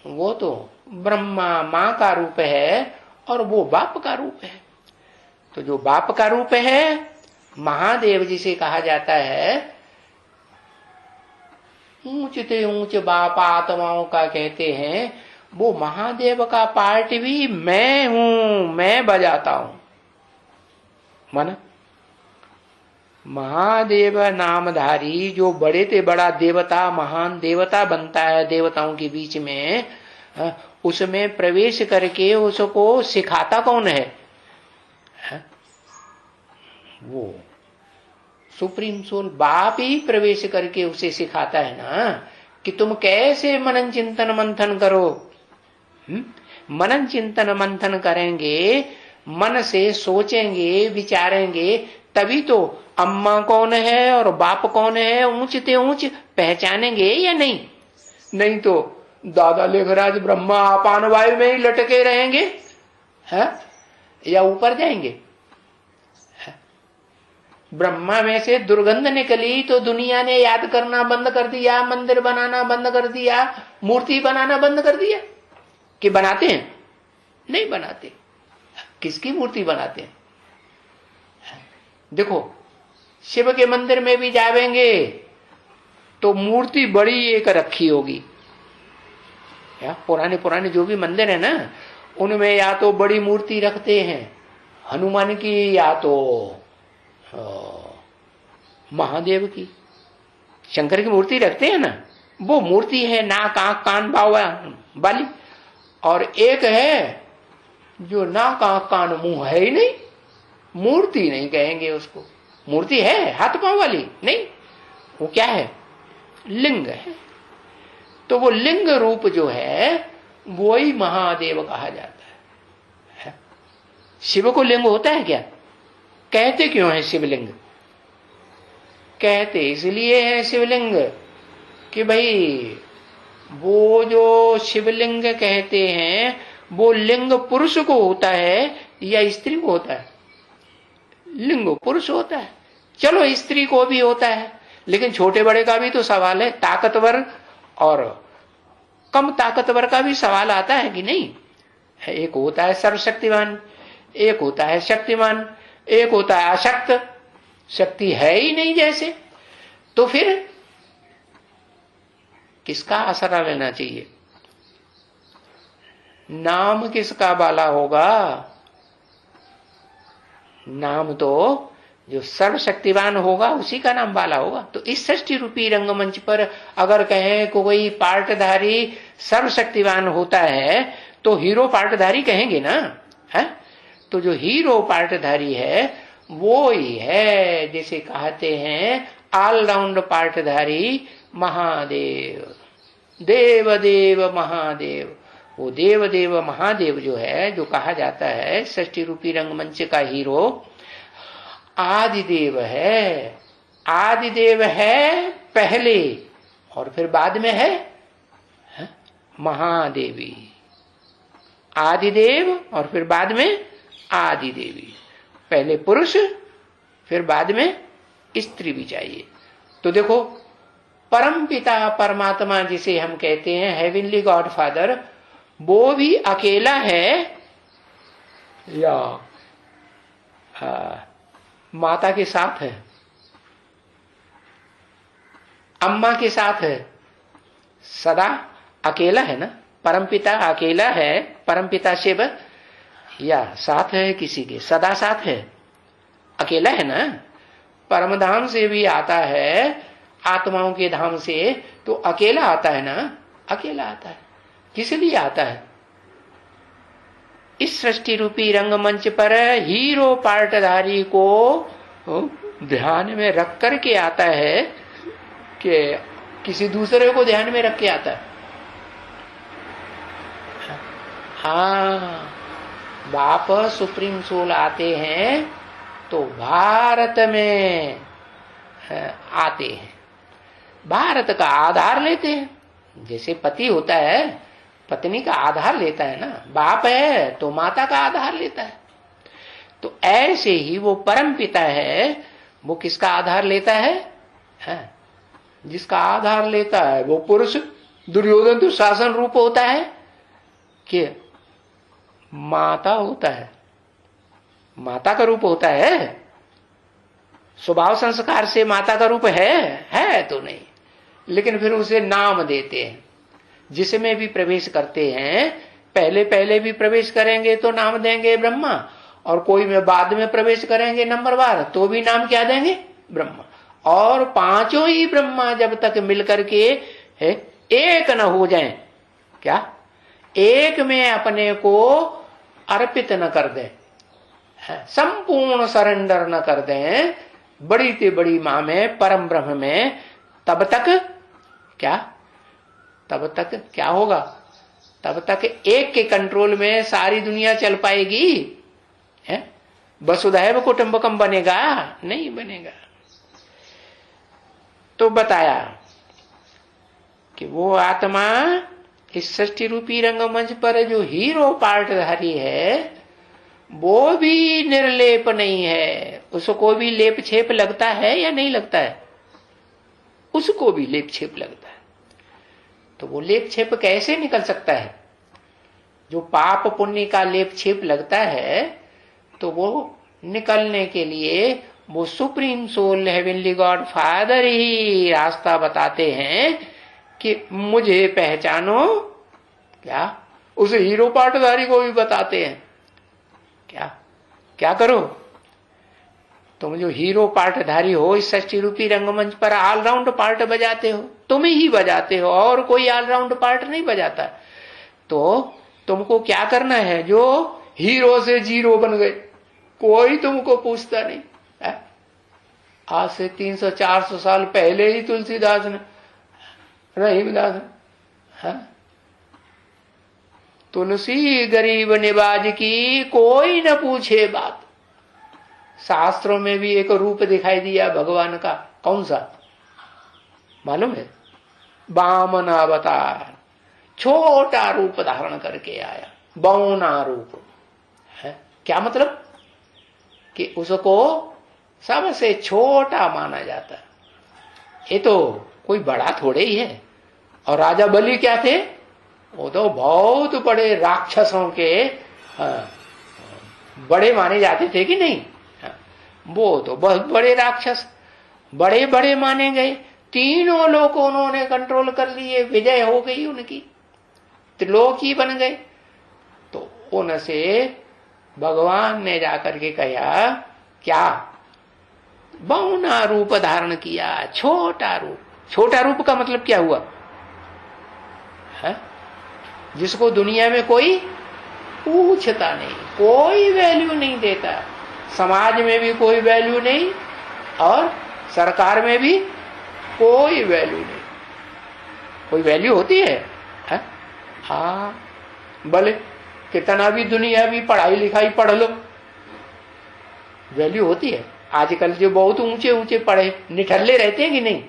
वो तो ब्रह्मा माँ का रूप है और वो बाप का रूप है। तो जो बाप का रूप है महादेव जिसे कहा जाता है, ऊंचते ऊंच बाप आत्माओं का कहते हैं, वो महादेव का पार्ट भी मैं हूं, मैं बजाता हूं। माना महादेव नामधारी जो बड़े से बड़ा देवता, महान देवता बनता है देवताओं के बीच में, उसमें प्रवेश करके उसको सिखाता कौन है? वो सुप्रीम सोल बाप ही प्रवेश करके उसे सिखाता है ना, कि तुम कैसे मनन चिंतन मंथन करो। मनन चिंतन मंथन करेंगे, मन से सोचेंगे, विचारेंगे, तभी तो अम्मा कौन है और बाप कौन है ऊंचते ऊंच पहचानेंगे या नहीं? नहीं तो दादा लेखराज ब्रह्मा अपान वायु में ही लटके रहेंगे, है या ऊपर जाएंगे? ब्रह्मा में से दुर्गंध निकली तो दुनिया ने याद करना बंद कर दिया, मंदिर बनाना बंद कर दिया, मूर्ति बनाना बंद कर दिया। कि बनाते हैं? नहीं बनाते। किसकी मूर्ति बनाते हैं? देखो शिव के मंदिर में भी जावेंगे तो मूर्ति बड़ी एक रखी होगी। पुराने पुराने जो भी मंदिर है ना, उनमें या तो बड़ी मूर्ति रखते हैं हनुमान की, या तो महादेव की। शंकर की मूर्ति रखते हैं ना, वो मूर्ति है नाक आंख कान बावा वाली, और एक है जो नाक आंख कान मुंह है ही नहीं, मूर्ति नहीं कहेंगे उसको। मूर्ति है हाथ पांव वाली नहीं, वो क्या है? लिंग है। तो वो लिंग रूप जो है वो ही महादेव कहा जाता है। शिव को लिंग होता है क्या? कहते क्यों है शिवलिंग? कहते इसलिए है शिवलिंग कि भाई वो जो शिवलिंग कहते हैं वो लिंग पुरुष को होता है या स्त्री को होता है? लिंग पुरुष होता है। चलो स्त्री को भी होता है, लेकिन छोटे बड़े का भी तो सवाल है, ताकतवर और कम ताकतवर का भी सवाल आता है कि नहीं? एक होता है सर्वशक्तिमान, एक होता है शक्तिमान, एक होता है अशक्त, शक्ति है ही नहीं जैसे। तो फिर किसका आसरा लेना चाहिए? नाम किसका बाला होगा? नाम तो जो सर्वशक्तिवान होगा उसी का नाम बाला होगा। तो इस सृष्टि रूपी रंगमंच पर अगर कहें कोई पार्टधारी सर्वशक्तिवान होता है तो हीरो पार्टधारी कहेंगे ना, है? तो जो हीरो पार्टधारी है वो ही है जिसे कहते हैं ऑलराउंड पार्टधारी महादेव, देव देव महादेव। वो देव देव महादेव जो है, जो कहा जाता है सृष्टि रूपी रंगमंच का हीरो, आदिदेव है। आदिदेव है पहले और फिर बाद में है महादेवी। आदिदेव और फिर बाद में आदिदेवी। पहले पुरुष फिर बाद में स्त्री भी चाहिए। तो देखो परम पिता परमात्मा जिसे हम कहते हैं हेवनली गॉड फादर, वो भी अकेला है या माता के साथ है, अम्मा के साथ है? सदा अकेला है ना। परमपिता अकेला है, परमपिता शिव, या साथ है किसी के? सदा साथ है, अकेला है ना। परमधाम से भी आता है, आत्माओं के धाम से, तो अकेला आता है ना, अकेला आता है। किस लिए आता है? इस सृष्टि रूपी रंगमंच पर हीरो पार्टधारी को ध्यान में रख करके आता है कि किसी दूसरे को ध्यान में रख के आता है? हाँ, बाप सुप्रीम सोल आते हैं तो भारत में आते हैं। भारत का आधार लेते हैं। जैसे पति होता है, पत्नी का आधार लेता है ना, बाप है तो माता का आधार लेता है। तो ऐसे ही वो परम पिता है, वो किसका आधार लेता है? जिसका आधार लेता है वो पुरुष दुर्योधन दुशासन रूप होता है कि माता होता है, माता का रूप होता है। स्वभाव संस्कार से माता का रूप है तो नहीं, लेकिन फिर उसे नाम देते हैं। जिसमें भी प्रवेश करते हैं, पहले पहले भी प्रवेश करेंगे तो नाम देंगे ब्रह्मा, और कोई में बाद में प्रवेश करेंगे नंबरवार तो भी नाम क्या देंगे? ब्रह्मा। और पांचों ही ब्रह्मा जब तक मिलकर के एक न हो जाएं, क्या एक में अपने को अर्पित न कर दें, संपूर्ण सरेंडर न कर दें बड़ी से बड़ी मां में, परम ब्रह्म में, तब तक क्या होगा? तब तक एक के कंट्रोल में सारी दुनिया चल पाएगी? वसुधैव कुटुंबकम बनेगा? नहीं बनेगा। तो बताया कि वो आत्मा इस सृष्टि रूपी रंगमंच पर जो हीरो पार्टधारी है वो भी निर्लेप नहीं है। उसको भी लेप छेप लगता है या नहीं लगता है? उसको भी लेप छेप लगता है। तो वो लेप छेप कैसे निकल सकता है? जो पाप पुण्य का लेप छेप लगता है तो वो निकलने के लिए वो supreme soul heavenly God father ही रास्ता बताते हैं कि मुझे पहचानो। क्या उस हीरो पार्टधारी को भी बताते हैं क्या करो? तुम जो हीरो पार्टधारी हो, इस सृष्टि रूपी रंगमंच पर ऑलराउंड पार्ट बजाते हो, तुम ही बजाते हो और कोई ऑलराउंड पार्ट नहीं बजाता। तो तुमको क्या करना है? जो हीरो से जीरो बन गए, कोई तुमको पूछता नहीं है? आज से 300-400 साल पहले ही तुलसीदास ने, रहीमदास ने, तुलसी गरीब निवाज की कोई न पूछे बात। शास्त्रों में भी एक रूप दिखाई दिया भगवान का, कौन सा मालूम है? वामन अवतार, छोटा रूप धारण करके आया, बौना रूप है। क्या मतलब? कि उसको सबसे छोटा माना जाता है। ये तो कोई बड़ा थोड़े ही है। और राजा बलि क्या थे? वो तो बहुत बड़े राक्षसों के बड़े माने जाते थे कि नहीं? वो तो बहुत बड़े राक्षस, बड़े बड़े माने गए। तीनों लोग उन्होंने कंट्रोल कर लिए, विजय हो गई उनकी, त्रिलोक ही बन गए। तो उनसे भगवान ने जाकर के कहा, क्या? बौना रूप धारण किया, छोटा रूप। छोटा रूप का मतलब क्या हुआ? जिसको दुनिया में कोई पूछता नहीं, कोई वैल्यू नहीं देता, समाज में भी कोई वैल्यू नहीं और सरकार में भी कोई वैल्यू नहीं। कोई वैल्यू होती है? हाँ, भले कितना भी दुनिया भी पढ़ाई लिखाई पढ़ लो, वैल्यू होती है? आजकल जो बहुत ऊंचे ऊंचे पढ़े निठल्ले रहते हैं कि नहीं?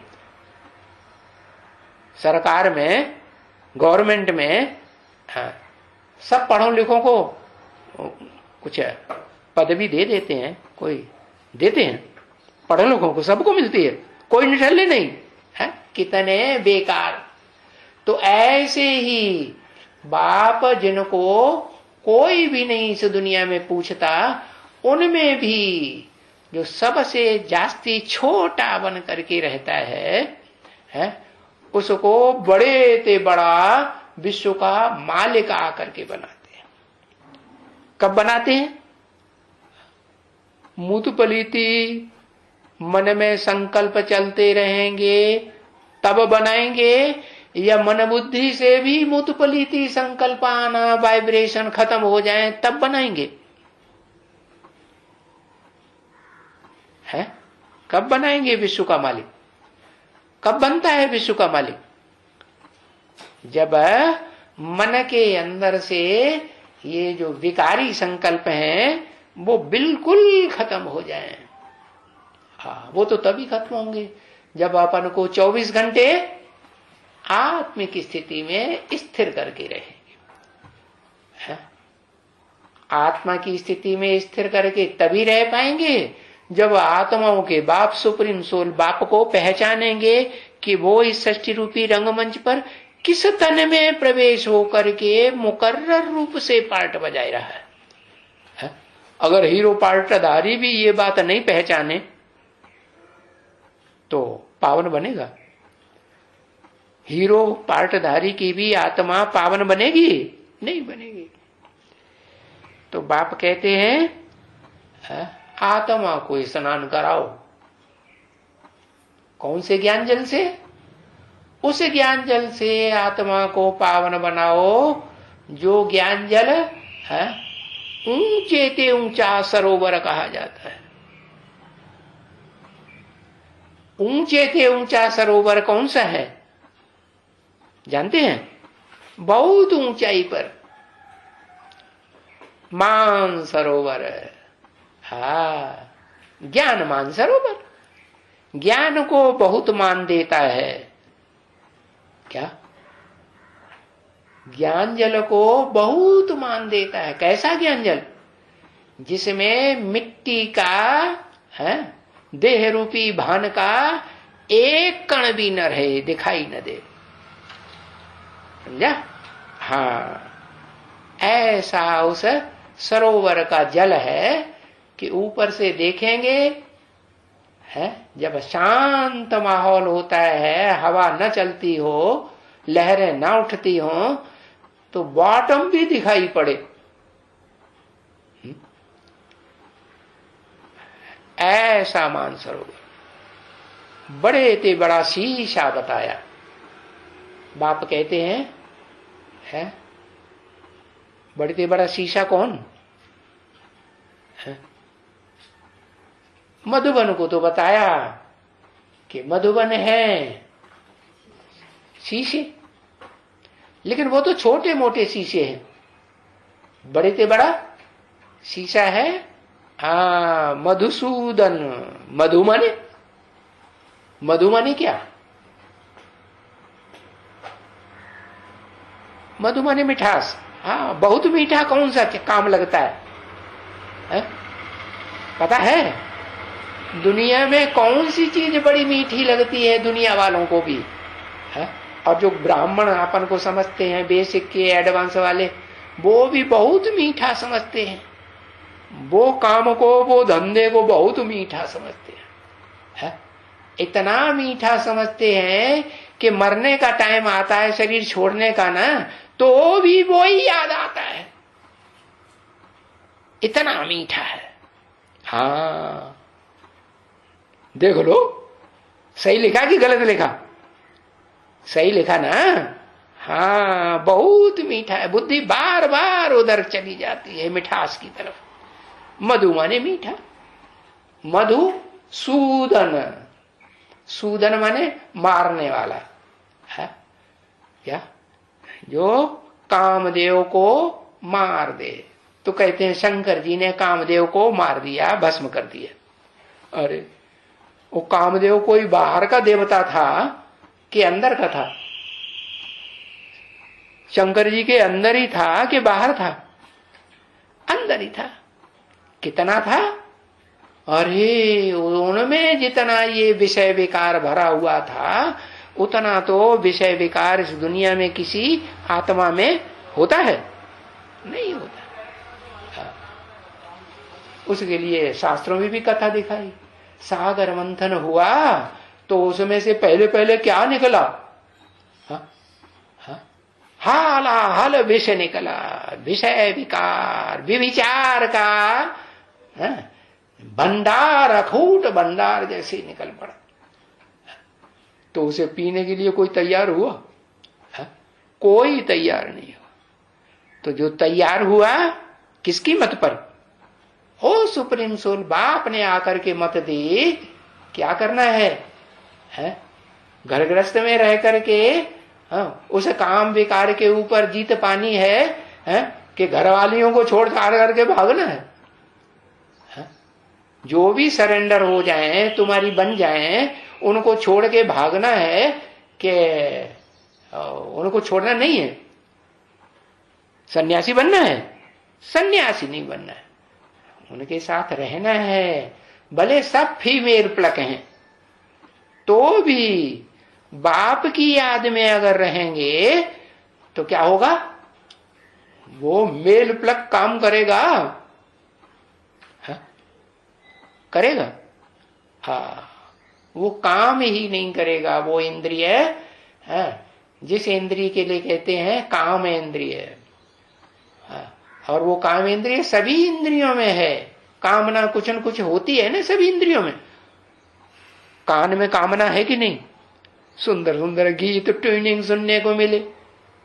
सरकार में, गवर्नमेंट में, सब पढ़ो लिखों को कुछ पदवी दे देते हैं, कोई देते हैं पढ़ो लिखों को, सबको मिलती है, कोई निठल्ले नहीं है। कितने बेकार। तो ऐसे ही बाप जिनको कोई भी नहीं इस दुनिया में पूछता, उनमें भी जो सबसे जास्ती छोटा बन करके रहता है उसको बड़े ते बड़ा विश्व का मालिक आकर के बनाते हैं। कब बनाते हैं? मुतपलीती मन में संकल्प चलते रहेंगे तब बनाएंगे, या मन बुद्धि से भी मुतपलीती संकल्प आना, वाइब्रेशन खत्म हो जाए तब बनाएंगे? है? कब बनाएंगे विश्व का मालिक? कब बनता है विश्व का मालिक? जब मन के अंदर से ये जो विकारी संकल्प हैं वो बिल्कुल खत्म हो जाएं। हाँ, वो तो तभी खत्म होंगे जब अपन को 24 घंटे आत्मिक स्थिति में स्थिर करके रहेंगे। आत्मा की स्थिति में स्थिर करके तभी रह पाएंगे जब आत्माओं के बाप सुप्रीम सोल बाप को पहचानेंगे कि वो इस सृष्टि रूपी रंगमंच पर किस तन में प्रवेश होकर के मुकर्रर रूप से पार्ट बजाए रहा है। अगर हीरो पार्टधारी भी ये बात नहीं पहचाने तो पावन बनेगा? हीरो पार्टधारी की भी आत्मा पावन बनेगी? नहीं बनेगी। तो बाप कहते हैं आत्मा को स्नान कराओ। कौन से ज्ञान जल से? उस ज्ञान जल से आत्मा को पावन बनाओ जो ज्ञान जल है ऊंचे ते ऊंचा सरोवर कहा जाता है। ऊंचे ते ऊंचा सरोवर कौन सा है जानते हैं? बहुत ऊंचाई पर मान सरोवर है। ज्ञान मान सरोवर ज्ञान को बहुत मान देता है। क्या? ज्ञान जल को बहुत मान देता है। कैसा ज्ञान जल? जिसमें मिट्टी का है देह रूपी भान का एक कण भी न रहे, दिखाई न दे। समझा? हाँ, ऐसा उस सरोवर का जल है कि ऊपर से देखेंगे है, जब शांत माहौल होता है, हवा न चलती हो, लहरें न उठती हो, तो बॉटम भी दिखाई पड़े। ऐसा मानसरोवर बड़े ते बड़ा शीशा बताया। बाप कहते हैं है बड़े ते बड़ा शीशा कौन है? मधुबन को तो बताया कि मधुबन है शीशे, लेकिन वो तो छोटे मोटे शीशे हैं। बड़े ते बड़ा शीशा है मधुसूदन। मधुमाने मधुमाने क्या? मधुमाने मिठास। हाँ, बहुत मीठा कौन सा काम लगता है? पता है दुनिया में कौन सी चीज बड़ी मीठी लगती है दुनिया वालों को भी है? और जो ब्राह्मण अपन को समझते हैं बेसिक के एडवांस वाले, वो भी बहुत मीठा समझते हैं। वो काम को, वो धंधे को बहुत मीठा समझते हैं। इतना मीठा समझते हैं कि मरने का टाइम आता है, शरीर छोड़ने का ना, तो भी वो ही याद आता है। इतना मीठा है। हाँ, देख लो, सही लिखा कि गलत लिखा? सही लिखा ना? हाँ, बहुत मीठा है। बुद्धि बार बार उधर चली जाती है मिठास की तरफ। मधु माने मीठा। मधु सूदन, सूदन माने मारने वाला है क्या? जो कामदेव को मार दे। तो कहते हैं शंकर जी ने कामदेव को मार दिया, भस्म कर दिया। अरे वो कामदेव कोई बाहर का देवता था कि अंदर का था? शंकर जी के अंदर ही था कि बाहर था? अंदर ही था। कितना था? अरे उनमें जितना ये विषय विकार भरा हुआ था, उतना तो विषय विकार इस दुनिया में किसी आत्मा में होता है? नहीं होता। उसके लिए शास्त्रों में भी कथा दिखाई। सागर मंथन हुआ तो उसमें से पहले पहले क्या निकला? हाला हल विष निकला। विषय विकार विविचार का भंडार, अखूट भंडार जैसे निकल पड़ा। तो उसे पीने के लिए कोई तैयार हुआ? कोई तैयार नहीं हुआ। तो जो तैयार हुआ किसकी मत पर? ओ सुप्रीम सोल बाप ने आकर के मत दी। क्या करना है? घर गृहस्थ में रह करके उस काम विकार के ऊपर जीत पानी है कि घरवालियों को छोड़ छाड़ करके भागना है? जो भी सरेंडर हो जाए, तुम्हारी बन जाए, उनको छोड़ के भागना है कि उनको छोड़ना नहीं है। सन्यासी बनना है? सन्यासी नहीं बनना है, उनके साथ रहना है। भले सब फीमेल प्लक हैं तो भी बाप की याद में अगर रहेंगे तो क्या होगा? वो मेल प्लक काम करेगा? करेगा? हाँ, वो काम ही नहीं करेगा। वो इंद्रिय जिस इंद्रिय के लिए कहते हैं काम इंद्रिय, और वो काम इंद्रिय सभी इंद्रियों में है। कामना कुछ न कुछ होती है ना सभी इंद्रियों में। कान में कामना है कि नहीं? सुंदर सुंदर गीत ट्यूनिंग सुनने को मिले।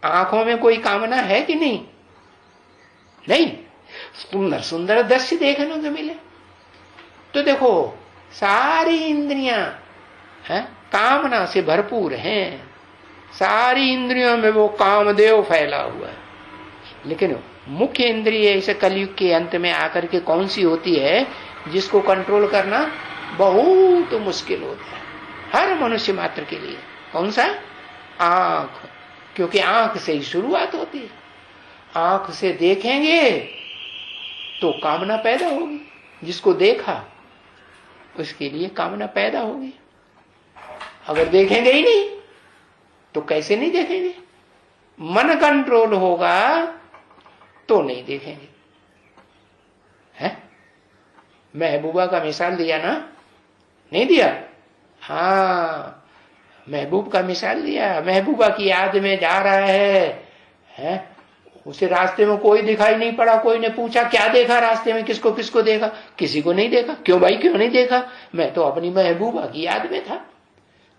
आंखों में कोई कामना है कि नहीं? नहीं। सुंदर सुंदर दृश्य देखने को मिले। तो देखो सारी इंद्रियां कामना से भरपूर हैं। सारी इंद्रियों में वो कामदेव फैला हुआ है। लेकिन मुख्य इंद्रिय इस कलयुग के अंत में आकर के कौन सी होती है जिसको कंट्रोल करना बहुत मुश्किल होता है हर मनुष्य मात्र के लिए? कौन सा? आंख। क्योंकि आंख से ही शुरुआत होती है। आंख से देखेंगे तो कामना पैदा होगी। जिसको देखा उसके लिए कामना पैदा होगी। अगर देखेंगे ही नहीं तो कैसे नहीं देखेंगे? मन कंट्रोल होगा तो नहीं देखेंगे। है? महबूबा का मिसाल दिया ना? नहीं दिया? हाँ, महबूब का मिसाल दिया। महबूबा की याद में जा रहा है? उसे रास्ते में कोई दिखाई नहीं पड़ा। कोई ने पूछा क्या देखा रास्ते में, किसको किसको देखा? किसी को नहीं देखा। क्यों भाई, क्यों नहीं देखा? मैं तो अपनी महबूबा की याद में था।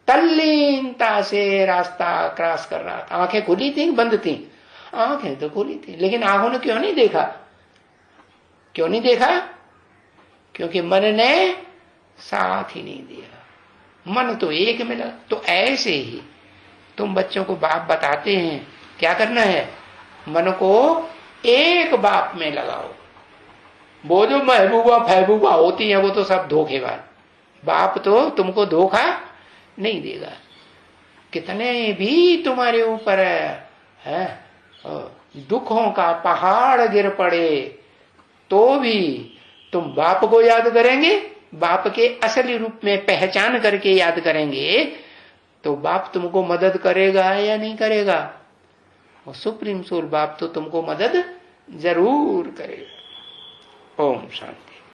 तल्लीनता से रास्ता क्रॉस कर रहा था। आंखें खुली थी, बंद थी? आंखें तो खुली थी, लेकिन आंखों ने क्यों नहीं देखा? क्यों नहीं देखा? क्योंकि मन ने साथ ही नहीं दिया। मन तो एक में लगा। तो ऐसे ही तुम बच्चों को बाप बताते हैं, क्या करना है? मन को एक बाप में लगाओ। वो जो महबूबा फहबूबा होती है वो तो सब धोखेबाज। बाप तो तुमको धोखा नहीं देगा। कितने भी तुम्हारे ऊपर दुखों का पहाड़ गिर पड़े तो भी तुम बाप को याद करेंगे। बाप के असली रूप में पहचान करके याद करेंगे तो बाप तुमको मदद करेगा या नहीं करेगा? और सुप्रीम सोल बाप तो तुमको मदद जरूर करेगा। ओम शांति।